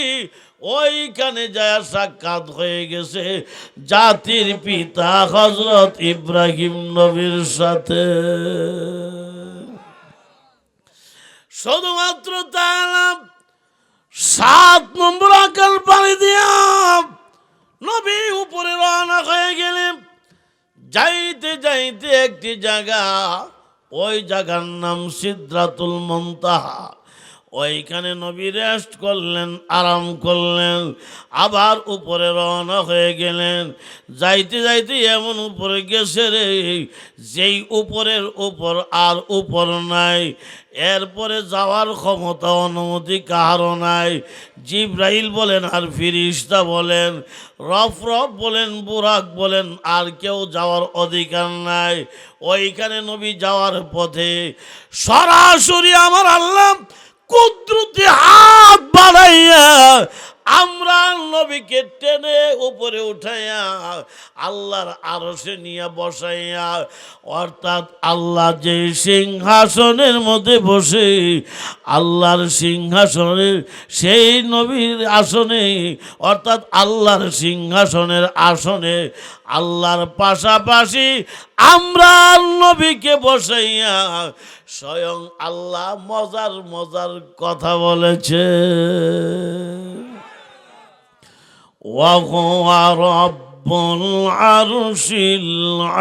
ওইখানে যায় সাক্ষাৎ হয়ে গেছে জাতির পিতা হযরত ইব্রাহিম নবীর সাথে। শুধুমাত্র তাই না, 7 নম্বর আকাশ পাড়ি দিয়া নবী উপরে রওনা হয়ে গেলেন। যাইতে যাইতে একটি জায়গা, ওই জায়গার নাম সিদরাতুল মুনতাহা। ওইখানে নবী রেস্ট করলেন, আরাম করলেন, আবার উপরে রওনা হয়ে গেলেন। যাইতে যাইতে এমন উপরে গেছে রে, যেই উপরের উপর আর উপর নাই, এরপরে যাওয়ার ক্ষমতা অনুমতি কারও নাই। জিব্রাইল বলেন আর ফিরিস্তা বলেন, রফ বলেন, বুরাক বলেন, আর কেউ যাওয়ার অধিকার নাই। ওইখানে নবী যাওয়ার পথে সরাসরি আমার আল্লাহ কুদরতি হাত বাড়াইয়া আমরা নবীকে টেনে উপরে উঠাইয়া আল্লাহর আরশে নিয়ে বসাইয়া, অর্থাৎ আল্লাহ যে সিংহাসনের মধ্যে বসে, আল্লাহর সিংহাসনের সেই নবীর আসনে, অর্থাৎ আল্লাহর সিংহাসনের আসনে আল্লাহর পাশাপাশি আমরা নবীকে বসাইয়া স্বয়ং আল্লাহ মজার মজার কথা বলেছে। ওয়া হুয়া রাব্বুল আরশিল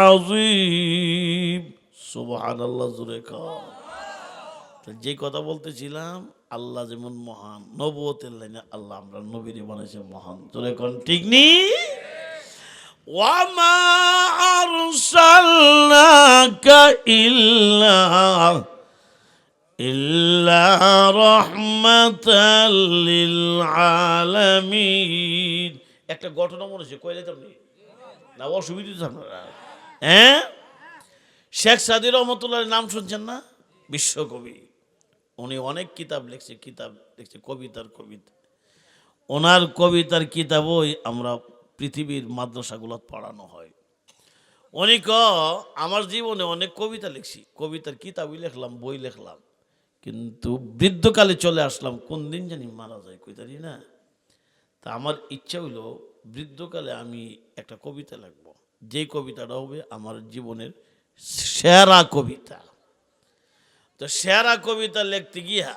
আযীম। সুবহানাল্লাহ, জোরে কও। যে কথা বলতেছিলাম, আল্লাহ যেমন মহান, নবুয়তের লাইনে আল্লাহ আমরা নবীরে বানাইছে মহান, জোরে কোন ঠিক নি? ওয়া মা আরসালনাকা ইল্লা রাহমাতাল লিল আলামিন। একটা ঘটনা মনে হচ্ছে, কইলে তো না অসুবিধা আপনারা? শেখ সাদী রহমতুল্লাহর নাম শুনছেন না? বিশ্বকবি, উনি অনেক কিতাব লিখছে, কবিতা। ওনার কবিতার কিতাবই আমরা পৃথিবীর মাদ্রাসাগুলো পড়ানো হয়। উনি আমার জীবনে অনেক কবিতা লিখছি, কবিতার কিতাবই লিখলাম, বই লিখলাম, কিন্তু বৃদ্ধকালে চলে আসলাম, কোন দিন জানি মারা যায় কইতারি না। তা আমার ইচ্ছা হইল বৃদ্ধকালে আমি একটা কবিতা লিখব, যে কবিতাটা হবে আমার জীবনের সেরা কবিতা। তো সেরা কবিতা লিখতে গিয়া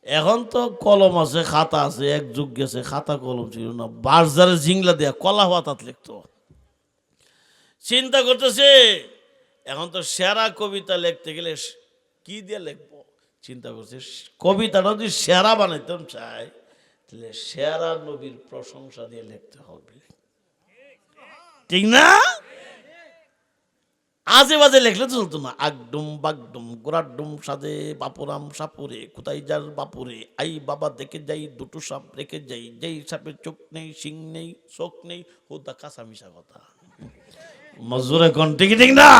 এখন তো কলম আছে, খাতা আছে, এক যুগ গেছে খাতা কলম ছিল না, বার্জারে জিংলা দেয়া কলা পাতাত লিখতো। চিন্তা করতেছে এখন তো সেরা কবিতা লিখতে গেলে কি দিয়ে লিখবো, চিন্তা করছে কবিতাটা যদি সেরা বানাইতাম চাই তাহলে সেরা নবীর প্রশংসা দিয়ে লিখতে হবে, ঠিক না? আজে বাজে লেখলে তো চলতো না। আগডুম বাগডুম গোড়াডুম সাজে বাপুরাম সাপুরে কোথায় যার বাপুরে আই বাবা দেখে যাই দুটো সাপ রেখে যাই, যেই সাপের চোখ নেই শিং নেই চোখ নেই, হুদা কাঁচা মিশা কথা মজুরে কোন, ঠিক ঠিক না?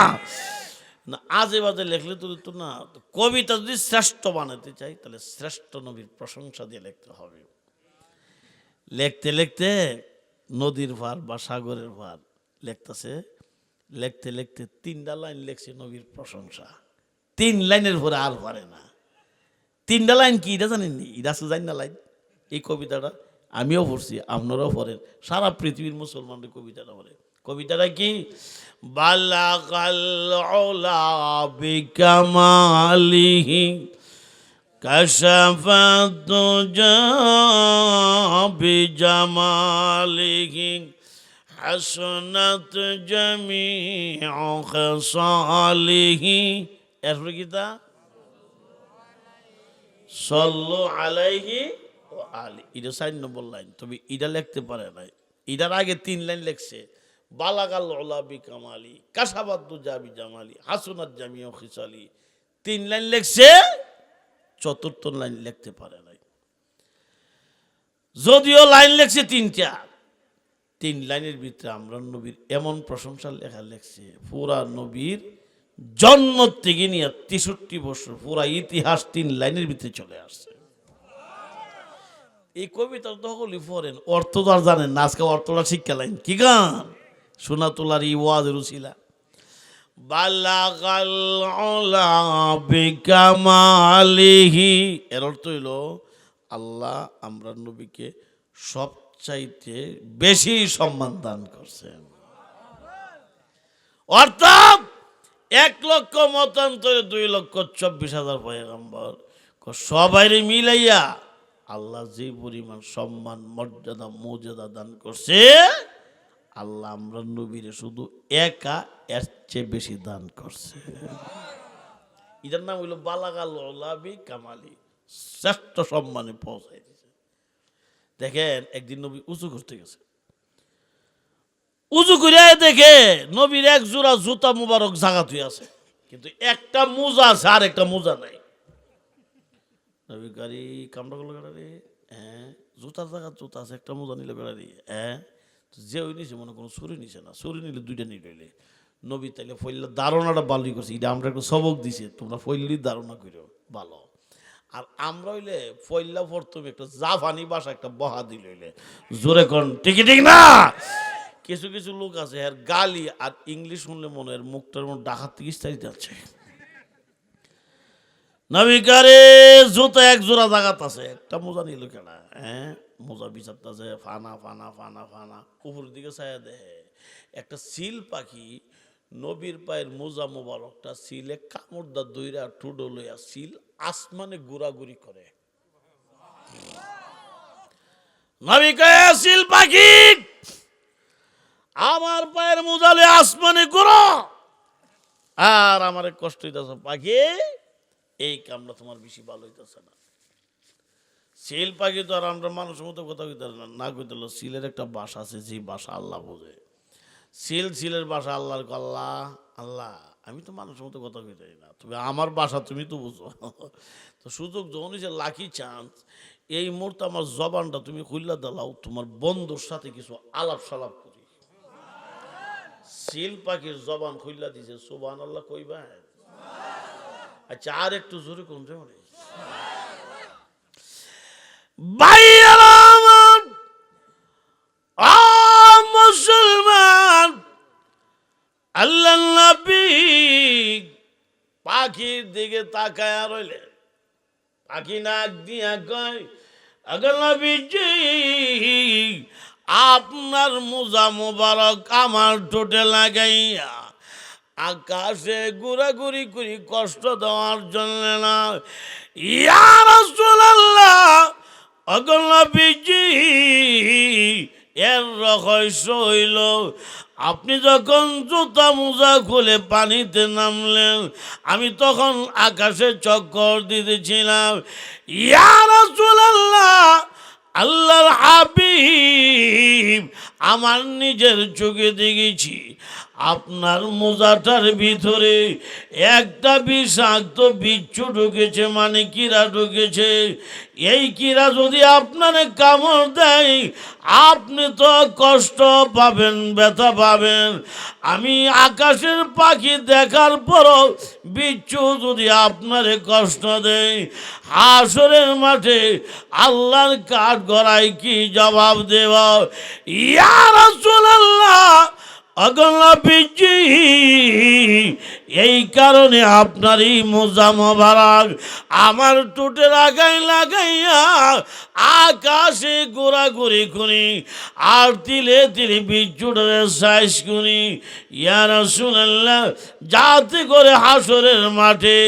না আজে বাজে লেখলে তো না। কবিতা যদি শ্রেষ্ঠ বানাতে চাই তাহলে শ্রেষ্ঠ নবীর প্রশংসা দিয়ে লিখতে হবে। লিখতে লিখতে নদীর ভার বা সাগরের ভার লিখতেছে, লিখতে লিখতে 3টা লাইন লিখছে নবীর প্রশংসা। 3 লাইনের পরে আর পারে না। 3টা লাইন কি এটা জানেননি? এটা আছে জানি না লাইন। এই কবিতাটা আমিও পড়ছি, আপনারাও পড়েন, সারা পৃথিবীর মুসলমানদের কবিতাটা পড়ে। কবিতাটা কি? বালাগাল উলা বিকামালিহি কাশাফাত দুজা বিজামালিহি হাসনাত জামিউ খাসালিহি। এরপরে কি তা? সাল্লু আলাইহি ওয়া আলি। এটা 4 নম্বর লাইন, তবে এটা লিখতে পারে নাই। এটার আগে 3 লাইন লিখছে, বালাগাল উলা বিকামালি কাশাফাত দুজা বিজামালি হাসনাত জামিউ খাসালি। 3 লাইন লিখছে, 4র্থ লাইন লিখতে পারে নাই। যদিও লাইন লিখছে 3টা, 3 লাইনের ভিতরে আমরা নবীর এমন প্রশংসা লেখা লেখছে, পুরা নবীর জন্ম থেকে নিয়ে 63 বছর পুরা ইতিহাস 3 লাইনের ভিতরে চলে আসছে। এই কবিতা তো সকলেই পড়েন, অর্থ তো আর জানেন না। আজকে অর্থটা শিক্ষা লাইন কি গান শোনা তোলার এই ওয়াজের উছিলা। বালাগাল উলা বিকামালিহি, এর অর্থ হইল আল্লাহ আমরা নবীকে সবচাইতে বেশি সম্মান দান করছেন। অর্থাৎ 1 লক্ষ মতান্তরে 2,24,000 পয়গম্বর সবাইরে মিলাইয়া আল্লাহ যে পরিমাণ সম্মান মর্যাদা মর্যাদা দান করছে, আল্লাহ আমরা নবীরে শুধু একা এর চেয়ে বেশি দান করছে। এটার নাম হইল বালাগাল উলা বিকামালি, শ্রেষ্ঠ সম্মানে পৌঁছাই দিয়েছে। দেখেন একদিন নবী উঁচু করতে গেছে, উজু করে দেখে নবীর 1 জোড়া জুতা মুবারক জাগাত হয়ে আছে, কিন্তু একটা মোজা আছে আর একটা মোজা নাই। নবী গাড়ি কামড়া করলো গাড়ি, হ্যাঁ জুতার জায়গা জুতা আছে, একটা মোজা নিলে বেড়ারি, হ্যাঁ যে ওই নিছে মনে কোনো ছুরি নিছে না, ছুরি নিলে 2টা নিলে। নবী তাইলে ফইল্লা ধারণাটা ভালোই করছে, এটা আমরা একটু সবক দিছে, তোমরা ফইল্লি ধারণা করো ভালো। আর আমরা হইলে ফইল্লা প্রথমে একটা জাপানি ভাষা একটা বহা দিল হইলে জোরে কোন, ঠিক ঠিক না? কিছু কিছু লোক আছে আর গালি আর ইংলিশ শুনলে মনে হয় মুখটার মধ্যে ডাকাত থেকে ইস্তারি যাচ্ছে। নবীকারে জুতা 1 জোড়া জাগাত আছে, একটা মোজা নিল কেনা, হ্যাঁ মোজা বিচারতে আছে, ফানা ফানা ফানা ফানা। উপরের দিকে ছায়া দেয় একটা সিল পাখি নবীর পায়ের মোজা মোবারকটা সিলে কামড় দা দইরা ঠুডো লইয়া সিল আসমানে ঘোরাঘুরি করে। নবী কয় সিল পাখি আমার পায়ের মোজা লইয়া আসমানে ঘুরো, আর আমার কষ্ট হইতেছে পাখি, এই কামটা তোমার বেশি ভালো হইতেছে না। সিল পাখি তো আর আমরা মানুষের মতো কথা কইতে না কইতে, সিলের একটা ভাষা আছে যে ভাষা আল্লাহ বোঝে। সিলের ভাষা আল্লাহর আল্লাহ আল্লাহ, আমি তো মানুষের মতো কথা কইতে না, তবে আমার ভাষা তুমি তো বুঝো। তো সুযোগ যখন হয়েছে লাকি চান্স, এই মুহূর্তে আমার জবানটা তুমি খুললা দাও, তোমার বন্ধুর সাথে কিছু আলাপ সালাপ করি। সিল পাখির জবান খুললা দিছে, সুবহানাল্লাহ কইবা? আচ্ছা আর একটু জোরে কোন যেমন মুসলমান আল্লাহ নবী পাখির দিকে তাকায় রইলে, পাখি নাক দিয়া কয় আগে নবীজি আপনার মোজা মোবারক আমার ঠোঁটে লাগাইয়া আকাশে ঘোরাঘুরি করি কষ্ট দেওয়ার জন্য না, ইয়া রাসূলুল্লাহ অগলবিজি এর রহস্য হইল আপনি যখন জুতা মোজা খুলে পানিতে নামলেন, আমি তখন আকাশে চক্কর দিতেছিলাম। ইয়া রাসূলুল্লাহ, আল্লাহর হাবিব, আমার নিজের চোখে দেখেছি আপনার মোজাটার ভিতরে একটা বিষাক্ত বিচ্ছু ঢুকেছে, মানে কীরা ঢুকেছে। এই কীরা যদি আপনারে কামড় দেয় আপনি তো কষ্ট পাবেন, ব্যথা পাবেন। আমি আকাশের পাখি দেখার পরও বিচ্ছু যদি আপনারে কষ্ট দেয়, হাসরের মাঠে আল্লাহর কাঠ গড়ায় কি জবাব দেব? ইয়া রাসূলুল্লাহ, অগলবিজি এই কারণে আপনার এই মোজা মোবারক আমার টুটের আগায় লাগাইয়া আকাশে ঘোরাঘুরি করি আর তিলে তিলে বিচ্ছুটারে সাইজ করি। ইয়া রাসূলুল্লাহ, যাতে করে হাসরের মাঠে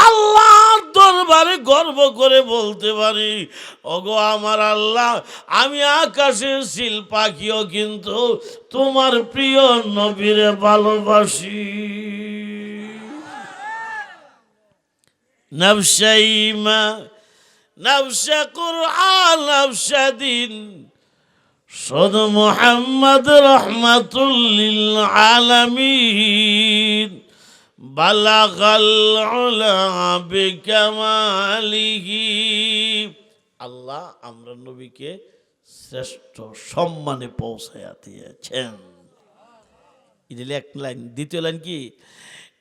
আল্লাহর দরবারে গর্ব করে বলতে পারি, ওগো আমার আল্লাহ, আমি আকাশের সিল পাখিও কিন্তু তোমার প্রিয় নবীরে ভালোবাসি। নফসে ঈমান, নফসে কুরআন, নফসে দিন, শুধু মুহাম্মদ রাহমাতুল লিল আলামিন। বালাগাল উলা বিকামালিহি। আল্লাহ আমরা নবীকে শ্রেষ্ঠ সম্মানে পৌঁছায়া দিয়েছেন। এটা এক লাইন। দ্বিতীয় লাইন কি?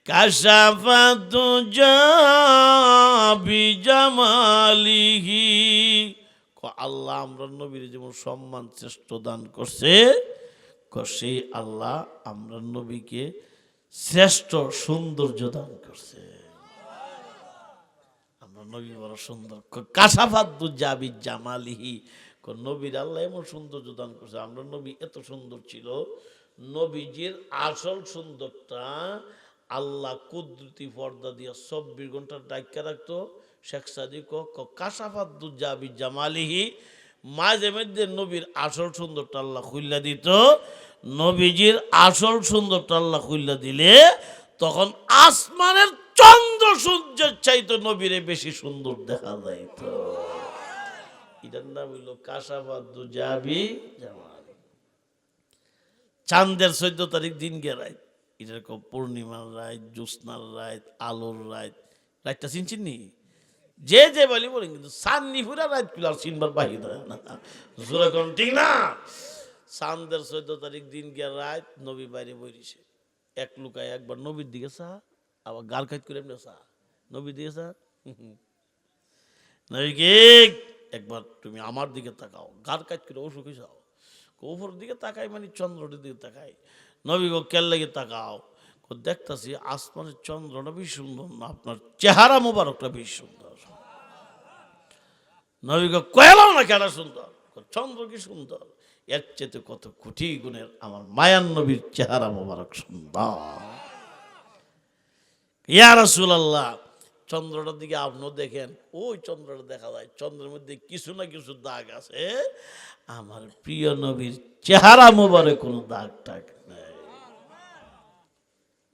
কাশাফাতু জাবি জামালিহি। আল্লাহ আমরা নবীর যেমন সম্মান শ্রেষ্ঠ দান করছে, সেই আল্লাহ আমরা নবীকে শ্রেষ্ঠ সৌন্দর্য দান করছে। আমরা নবী বড় সুন্দর। কাশাফাতু জাবি জামালিহি, নবীর আল্লাহ এমন সৌন্দর্য দান করছে। আমরা নবী এত সুন্দর ছিল, নবীজির আসল সুন্দরটা আল্লাহ কুদরতি পর্দা দিয়ে 24 ঘন্টা ডাক্কা রাখতো। শেখ সাদিক কাশাফাতু জাবি জামালিহি, মাঝে মধ্যে নবীর আসল সুন্দরটা আল্লাহ খুইল্লা দিত। নবীজির আসল সুন্দরটা আল্লাহ খুইল্লা দিলে তখন আসমানের চন্দ্র সূর্যের চাইতে নবীরে বেশি সুন্দর দেখা যাইত। এটার নাম হইল কাশাফাতু জাবি জামালি। চাঁদের 14 তারিখ দিন গে রাত, এরকম পূর্ণিমার রাত, জ্যোৎস্নার রাত, আলোর রাত। রাতটা চিনচিনি যে যে বলি বলেন, কিন্তু সান্নি পুরা রাত পিলার চিনবার বাহির হয় না। জোরে কোন ঠিক না? চাঁদের 14 তারিখ দিন গে রাত, নবী বাইরে বইরিছে। এক লুকায় একবার নবীর দিকে চা, আবার গাল কাজ করে এমনি চা, নবীর দিকে চা। নবীকে একবার তুমি আমার দিকে তাকাও, গাল কাজ করে অসুখী যাও। উপর দিকে তাকাই মানে চন্দ্রটির দিকে তাকাই। নবী গো কেল লেগে তাকাও, দেখতাছি আসমানের চন্দ্রটা বেশ সুন্দর না, আপনার চেহারা মোবারকটা বেশ সুন্দর। নবী গো কয়েলাও না কেডা সুন্দর, চন্দ্র কি সুন্দর, এর চেয়ে কত কোটি গুণের আমার মায়ান নবীর চেহারা মোবারক সুন্দর। ইয়া রাসূলুল্লাহ, চন্দ্রটার দিকে আপনিও দেখেন, ওই চন্দ্রটা দেখা যায়, চন্দ্রের মধ্যে কিছু না কিছু দাগ আছে। আমার প্রিয় নবীর চেহারা মোবারক কোনো দাগ টাগ নাই।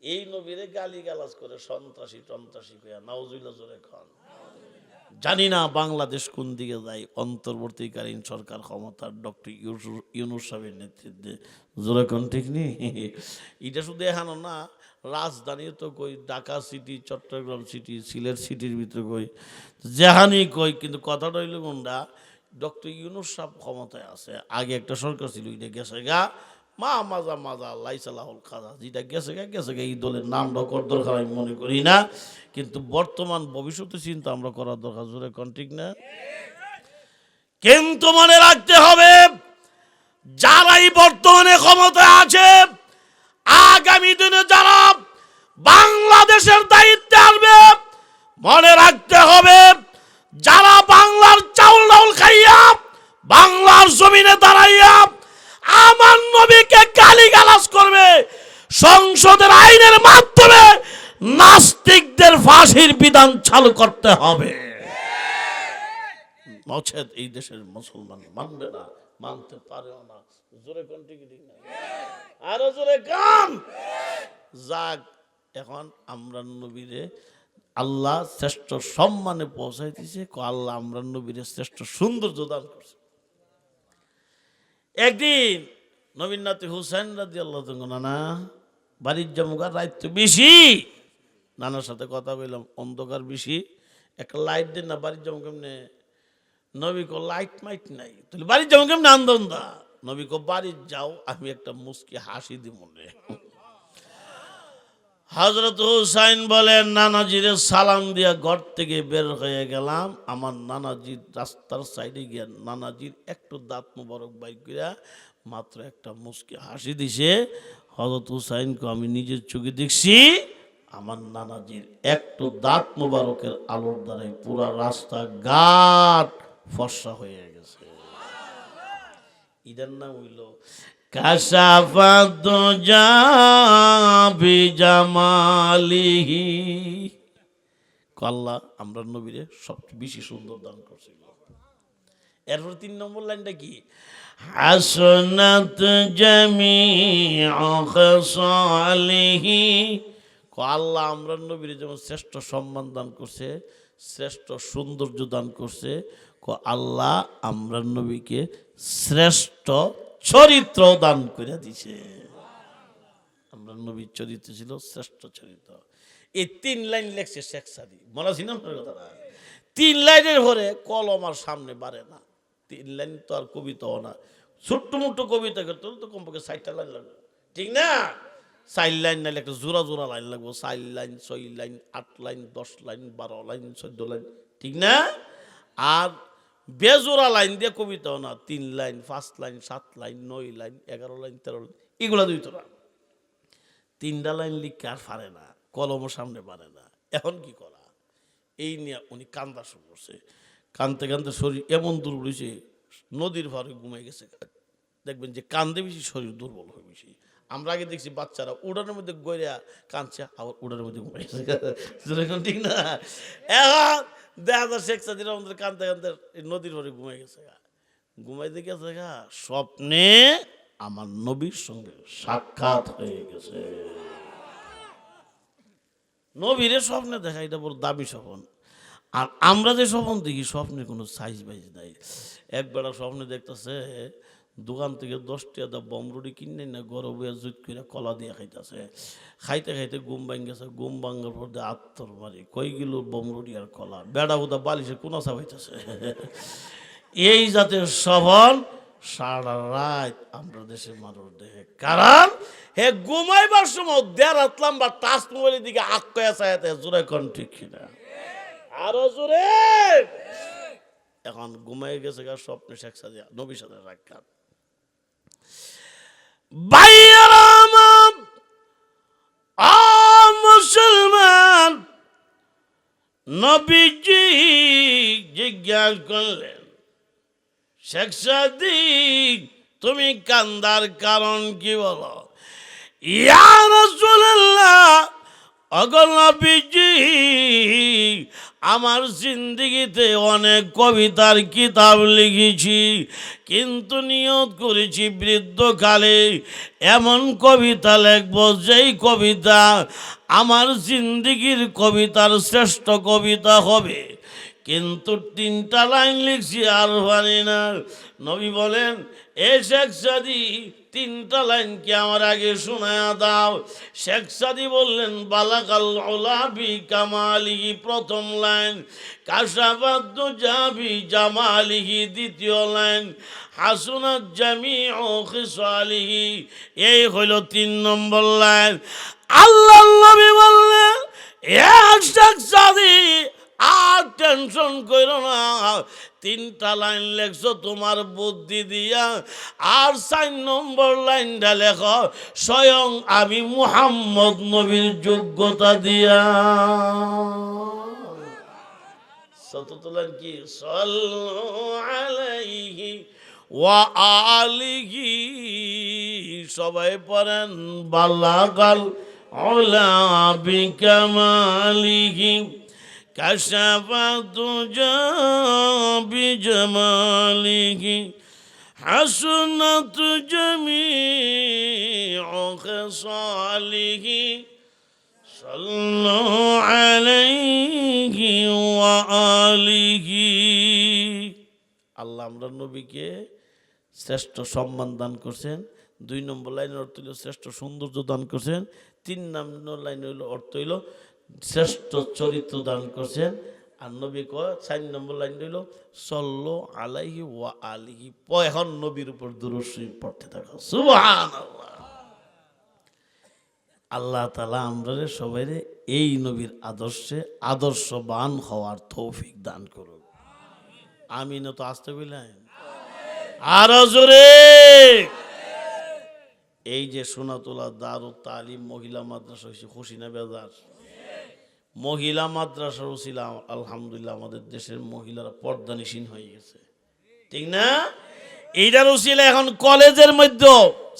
এই নবীরে গালি গালাজ করে সন্ত্রাসী টন্ত্রাসী কইয়া নাউজুবিল্লাহ জোরে খান। জানি না বাংলাদেশ কোন দিকে যায়। অন্তর্বর্তীকালীন সরকার ক্ষমতার ডক্টর ইউনূস সাহেবের নেতৃত্বে, জোরে কোন ঠিক নেই। এটা শুধু এখানো না, রাজধানী তো কই, ঢাকা সিটি, চট্টগ্রাম সিটি, সিলেট সিটির ভিতরে কই, যেহানি কই, কিন্তু কথাটা হইল কোনটা, ডক্টর ইউনূস সাহেব ক্ষমতায় আছে। আগে একটা সরকার ছিল, এটা গেছে গা মা মাজা মাজা লাইসালাহুল খাজা, যেটা গেছে গা। এই দলের নামটা করার দরকার আমি মনে করি না, কিন্তু বর্তমান ভবিষ্যতে চিন্তা আমরা করার দরকার। জোরে কোন ঠিক না? কিন্তু মনে রাখতে হবে, যারাই বর্তমানে ক্ষমতায় আছে, আগামী দিনে যারা বাংলাদেশের দায়িত্বে আসবে, মনে রাখতে হবে, যারা বাংলার চাউল ডাউল খাইয়া বাংলার জমিনে দাঁড়াইয়া আমার নবীকে গালিগালাজ করবে, সংসদের আইনের মাধ্যমে নাস্তিকদের ফাঁসির বিধান চালু করতে হবে। নচেত এই দেশের মুসলমান মানবে না, মানতে পারেও না। জোরে কোন ঠিক না, আরো জোরে গান। যাক, এখন আমরা নবীরে আল্লাহ শ্রেষ্ঠ সম্মানে পৌঁছাইতেছে। আল্লাহ আমরা নবীরে শ্রেষ্ঠ সৌন্দর্য দান করছে। একদিন নবীর নাতি হুসাইন রাদিয়াল্লাহু তাআলা নানা বাড়ির জামুগার রাত বেশি, নানার সাথে কথা বললাম, অন্ধকার বেশি, একটা লাইট দেন না, বাড়ির জামু কেমনে? নবী কো লাইট মাইট নাই, তাহলে বাড়ির জামু কেমনে? আন্দোলনদা নবী কো বাড়ি যাও, আমি একটা মুস্কি হাসি দি মনে। হযরত হুসাইন বলেন, নানাজিরে সালাম দিয়া ঘর থেকে বের হয়ে গেলাম। আমার নানাজির রাস্তার সাইডে গিয়া নানাজির একটু দাঁত মোবারক বাইর করিয়া মাত্র একটা মুস্কি হাসি দিছে। হযরত হুসাইনকে আমি নিজের চোখে দেখছি, আমার নানাজির একটু দাঁত মোবারকের আলোর দ্বারাই পুরা রাস্তা ঘাট ফর্সা হয়ে গেছে। ইদার নাম হইল কাশাফাত জাবি জামালিহি। আল্লাহ আমরা নবীরে সবচেয়ে বেশি সুন্দর দান করছিল। এরপর 3 নম্বর লাইনটা কি? হাসনাত জামিউ খাসালিহি। আল্লাহ আমরা নবীরে যেমন শ্রেষ্ঠ সম্মান দান করছে, শ্রেষ্ঠ সৌন্দর্য দান করছে, আল্লাহ আমরা নবীকে শ্রেষ্ঠ চরিত্র দান করে দিছে। আমরা নবীর চরিত্র ছিল শ্রেষ্ঠ চরিত্র। এই 3 লাইন লেখছে শেখ সাদি, মনে ছিল না কথাটা? 3 লাইনের পরে কলম আর সামনে বাড়ে না। 3 লাইন তো আর কবিতাও না, ছোট্ট মোটো কবিতা করতে তো কমপক্ষে 4টা লাইন লাগবে, ঠিক না? 4 লাইন নাইলে একটা জোড়া জোড়া লাইন লাগবো, 4 line 6 line 8 line 10 line 12 line 14 line, ঠিক না? আর বেজোড়া লাইন দিয়ে কবিতাও না, 3 line 5 line 7 line 9 line 11 line 13 line, এগুলা দুই তো না। 3টা লাইন লিখতে আর পারে না, কলমও সামনে পারে না। এখন কি করা? এই নিয়ে উনি কান্দা শুরু করছে। কানতে কানতে শরীর এমন দুর্বল হয়েছে, নদীর ভারে ঘুমাই গেছে। দেখবেন যে কান্দে বেশি শরীর দুর্বল হয় বেশি। আমরা আগে দেখছি বাচ্চারা উড়ানের মধ্যে গড়িয়া কাঁদছে, আবার উড়ানের মধ্যে ঘুমাই গেছে, ঠিক না? এখন দেখা যায় শেখ সাদির আমাদের কাঁদতে কাঁদতে নদীর ভারে ঘুমাই গেছে। ঘুমাইতে গেছে স্বপ্নে আমার নবীর সঙ্গে সাক্ষাৎ হয়ে গেছে। নবীরে স্বপ্নে দেখা, এটা বড় দামি স্বপ্ন। আর আমরা যে স্বপ্ন দেখি, স্বপ্নে কোনো সাইজ বাইজ নাই। একবেলা স্বপ্নে দেখতেছে দোকান থেকে 10 টাকা বমরুটি কিনে না গরম হয়ে জুত করে কলা দিয়ে খাইতেছে। খাইতে খাইতে ঘুম ভাঙ গেছে, ঘুম ভাঙার পর দিয়ে আত্মর মারি কই গেল বমরুটি আর কলা, বেড়া হুদা বালিশে কোনা চাপাইতেছে। এই জাতের স্বভাব সারা রাত আমরা দেশের মানুষ দেখে। কারণ হে ঘুমাইবার সময় 1.5 হাত লম্বা টাচ মোবাইলের দিকে আঁকয়া চাইতে, জোরে কোন ঠিক কিনা, আরো জোরে। এখন ঘুমাই গেছে স্বপ্নে শেখ সাদি নবীর সাথে সাক্ষাৎ। মুসলমান নবীজি জিজ্ঞাসা করলেন, শেখ সাদি তুমি কান্দার কারণ কি বলো? ইয়া রাসূলুল্লাহ, ওগো নবীজি, আমার জিন্দেগিতে অনেক কবিতার কিতাব লিখেছি, কিন্তু নিয়ত করেছি বৃদ্ধকালে এমন কবিতা লিখব যেই কবিতা আমার জিন্দেগির কবিতার শ্রেষ্ঠ কবিতা হবে। কিন্তু 3টা লাইন লিখছি আর পারি না। নবী বলেন, এ শেখ সাদি 3টা লাইন কি আমার আগে শোনায়া দাও। শেখ সাদি বললেন, বালাকাল উলা বি কামালিহি প্রথম লাইন, কাশাফাত জাবি জামালিহি দ্বিতীয় লাইন, হাসুনাত জামিউ খিসালিহি, এই হলো 3 নম্বর লাইন। আল্লাহ নবী বললেন, এ শেখ সাদি আর টেনশন করো না, 3টা লাইন লেখছো তোমার বুদ্ধি দিয়া, আর 4 নম্বর লাইনটা লেখো স্বয়ং আমি মুহাম্মদ নবীর যোগ্যতা দিয়া। চতুর্থ লাইন কি? সাল্লু আলাইহি ওয়া আলিহি, সবাই পড়েন, বালাগাল উলা বিকামালিহি, কাশাফাত জাবি جماله حسنت جميع خصاله صلوا عليه وآله আল্লাহ আমরা নবীকে শ্রেষ্ঠ সম্মান দান করছেন। 2 নম্বর লাইনের অর্থ হইল শ্রেষ্ঠ সৌন্দর্য দান করছেন। 3 নম্বর লাইন হইল অর্থ হইল শ্রেষ্ঠ চরিত্র দান করছেন। আর নবী কয় 4 নম্বর লাইন হইল সল্লু আলাইহি ওয়া আলিহি। এখন নবীর উপর দুরূদ শরীফ পড়তে থাকো। সুবহানাল্লাহ। আল্লাহ তাআলা আমরা সবাইরে এই নবীর আদর্শে আদর্শবান হওয়ার তৌফিক দান করুন। আমিন। তো আসতে বললেন আরো জোরে। এই যে সোনাতলা দারুত তালিম মহিলা মাদ্রাসা হয়েছে, খুশি না বেজার? মহিলা মাদ্রাসার উসিলা আলহামদুলিল্লাহ আমাদের দেশের মহিলারা পর্দানিসীন হয়ে গেছে, ঠিক না? এইটার উসিলা এখন কলেজের মধ্যে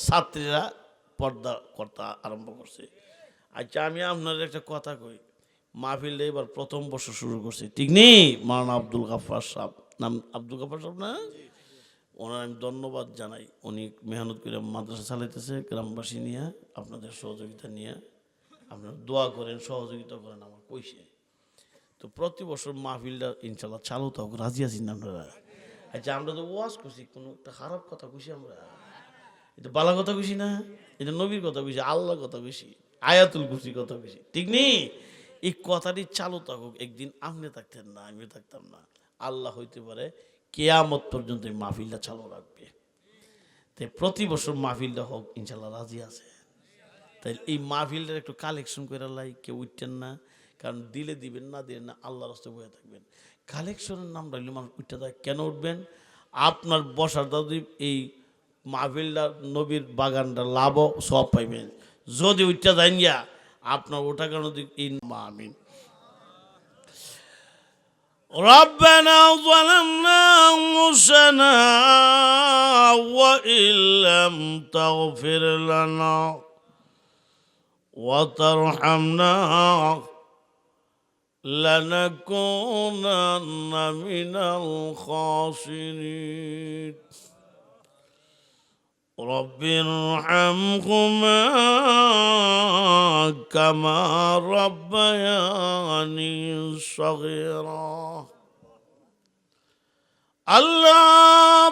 ছাত্রীরা পর্দা করতে আরম্ভ করছে। আচ্ছা আমি আপনার একটা কথা কই, মাহফিল এবার প্রথম বছর শুরু করছে, ঠিক নেই? মাওলানা আব্দুল গাফফার সাহেব, নাম আব্দুল গাফফার সাহেব না? ওনার আমি ধন্যবাদ জানাই। উনি মেহনত করে মাদ্রাসা চালাইতেছে গ্রামবাসী নিয়ে, আপনাদের সহযোগিতা নিয়ে। আপনারা দোয়া করেন, সহযোগিতা করেন, আমার কইছে তো প্রতি বছর মাহফিলটা ইনশাল্লাহ চালু থাকুক। রাজি আছি না আপনারা? আচ্ছা আমরা তো ওয়াজ করছি, কোনো একটা খারাপ কথা কইছি আমরা? এটা বালা কথা কইছি না? এটা নবীর কথা কইছি, আল্লাহর কথা কইছি, আয়াতুল কুরসির কথা কইছি, ঠিক নেই? এই কথাটি চালু থাকুক। একদিন আপনি থাকতেন না, আমি থাকতাম না, আল্লাহ হইতে পারে কিয়ামত পর্যন্ত এই মাহফিলটা চালু রাখবে। তাই প্রতি বছর মাহফিলটা হোক, ইনশাল্লাহ রাজি আছে? তাই এই মাহফিলটার একটু কালেকশন করে লাই, কেউ উঠতেন না, কারণ দিলে দিবেন, না দিলেন না, আল্লাহর রাস্তায় বয়ে থাকবেন। কালেকশনের নাম রাখলে মানুষ উঠতে দেয়। কেন উঠবেন? আপনার বসার দাদি এই মাহফিলটা নবীর বাগানটা লাভ সব পাইবেন। যদি উঠতে দেন গিয়া আপনার ওঠা কেন আমিন। ربنا ظلمنا أنفسنا وإن لم تغفر لنا وترحمنا لنكونن من الخاسرين رب ارحمهما كما ربياني صغيرا আল্লাহ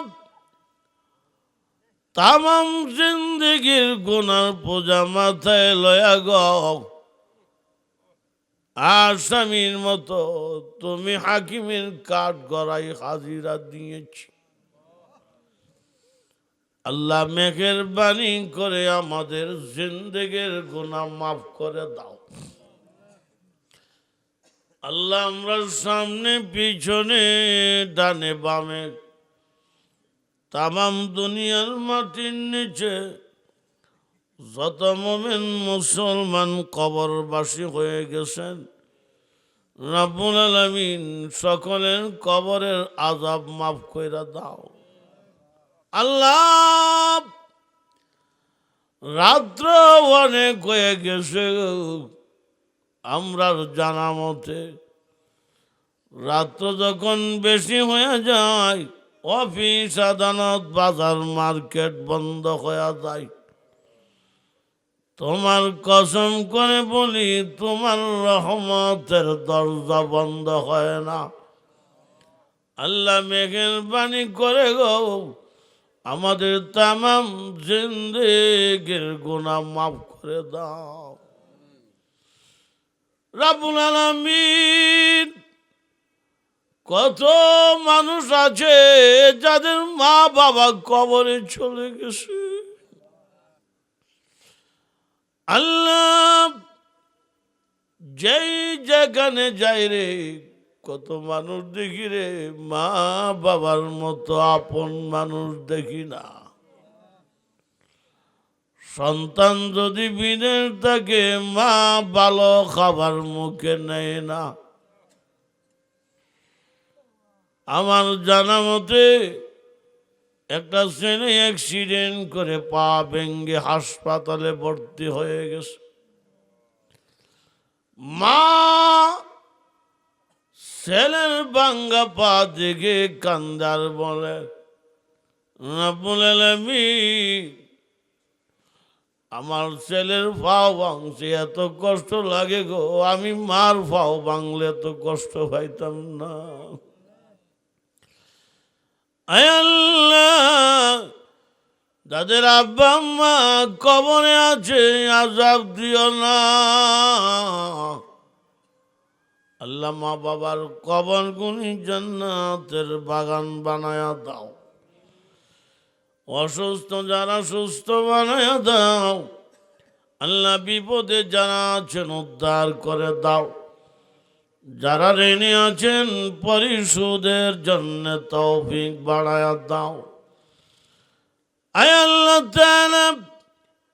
তামাম জিন্দেগির গুনার পূজা মাথায় লয়া গো, আসামির মতো তুমি হাকিমের কাঠ গড়াই হাজিরা দিয়েছি। আল্লাহ মেহেরবানি করে আমাদের জিন্দেগির গুনাহ মাফ করে দাও। আল্লাহ আমরা সামনে পিছনে ডানে বামে তামাম দুনিয়ার মাটির নিচে যত মুমিন মুসলমান কবরবাসী হয়ে গেছেন, রব্বুল আলামিন সকলের কবরের আযাব মাফ কইরা দাও। আল্লাহ রাত্র অনেক হয়ে গেছে, আমরা জানা মতে রাত্র যখন বেশি হয়ে যায়, অফিস আদালত বাজার মার্কেট বন্ধ হয়ে যায়। তোমার কসম করে বলি, তোমার রহমতের দরজা বন্ধ হয় না। আল্লাহ মেহেরবানি করে গো আমাদের তামাম জিন্দেগির গুনাহ মাফ করে দাও। রব্বুল আলামিন কত মানুষ আছে যাদের মা বাবা কবরে চলে গেছে। আল্লাহ যেই যেখানে যাই রে, কত মানুষ দেখি রে, মা বাবার মতো আপন মানুষ দেখি না। সন্তান যদি বিদেশ থাকে, মা ভালো খাবার মুখে নেয় না। আমার জানা মতে একটা ছেলে অ্যাক্সিডেন্ট করে পা ভেঙে হাসপাতালে ভর্তি হয়ে গেছে। মা ছেলের ভাঙ্গা পা দেখে কান্দার বলে, রব্বুল আলামিন, আমার ছেলের পাও ভাঙছে, এত কষ্ট লাগে গো, আমি মার পাও ভাঙলে এত কষ্ট পাইতাম না। আয় আল্লাহ, যাদের আব্বা আম্মা কবরে আছে আযাব দিও না। আল্লাহ, মা বাবার কবর গুনি জান্নাতের বাগান বানায়া দাও। অসুস্থ যারা সুস্থ বানায়া দাও। আল্লাহ, বিপদে যারা আছেন উদ্ধার করে দাও। যারা ঋণী আছেন পরিশোধের জন্য তৌফিক বাড়ায়া দাও। আয় আল্লাহ তাআলা,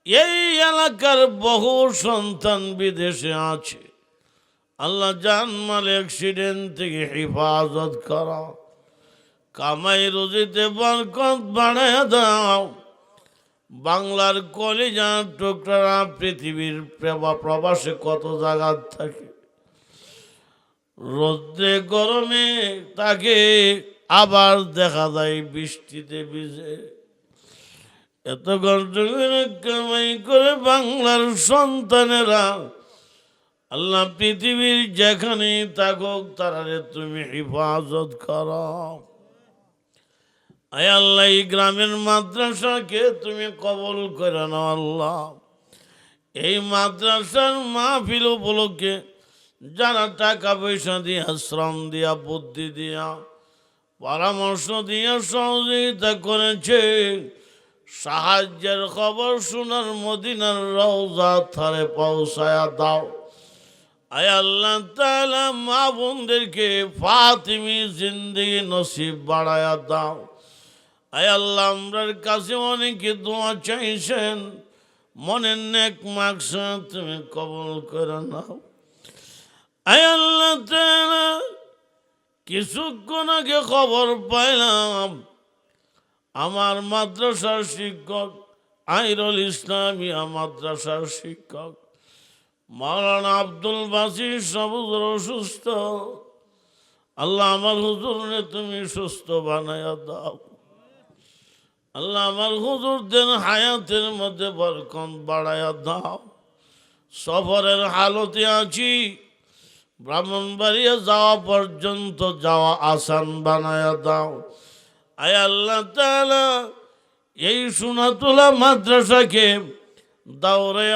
এই এলাকার বহু সন্তান বিদেশে আছে। আল্লাহ, জানমাল অ্যাক্সিডেন্ট থেকে হেফাজত করো। কামাই রুজিতে বরকত বাড়ায়া দাও। বাংলার কলিজার টুকরা পৃথিবীর প্রবাসে কত জায়গা থাকে, রোদ্রে গরমে তাকে আবার দেখা যায় বৃষ্টিতে ভিজে। এত কষ্ট করে কামাই করে বাংলার সন্তানেরা, আল্লাহ, পৃথিবীর যেখানে থাকুক তারারে তুমি হেফাজত করো। আয় আল্লাহ, এই গ্রামের মাদ্রাসাকে তুমি কবুল করে নাও। আল্লাহ, এই মাদ্রাসার মাহফিল উপলক্ষে যারা টাকা পয়সা দিয়া, শ্রম দিয়া, বুদ্ধি দিয়া, পরামর্শ দিয়া সহযোগিতা করেছে, সাহায্যের খবর শোনার মদিনার রওজা থারে পৌঁছায়া দাও। আয় আল্লাহ তাআলা, মা বোনদেরকে ফাতিমি জিন্দেগি নসিব বাড়ায়া দাও। আয় আল্লাহ, আমরার কাছে অনেকে দোয়া চাইছেন, মনের নেক মাকসাদ তুমি কবুল করে নাও। আয় আল্লাহ তাআলা, কিছুক্ষণ আগে খবর পাইলাম আমার মাদ্রাসার শিক্ষক, আইরুল ইসলামিয়া মাদ্রাসার শিক্ষক মাওলানা আব্দুল বাসির সবুজর অসুস্থ। আল্লাহ, আমার হুজুরকে তুমি সুস্থ বানায়া দাও। আল্লাহ, আমার হুজুরদের হায়াতের মধ্যে বরকত বাড়ায়া দাও। সফরের হালতে আছি, ব্রাহ্মণবাড়িয়া যাওয়া পর্যন্ত যাওয়া আসান বানায়া দাও। আয় আল্লাহ তাআলা, এই সোনাতলা মাদ্রাসাকে দাওরে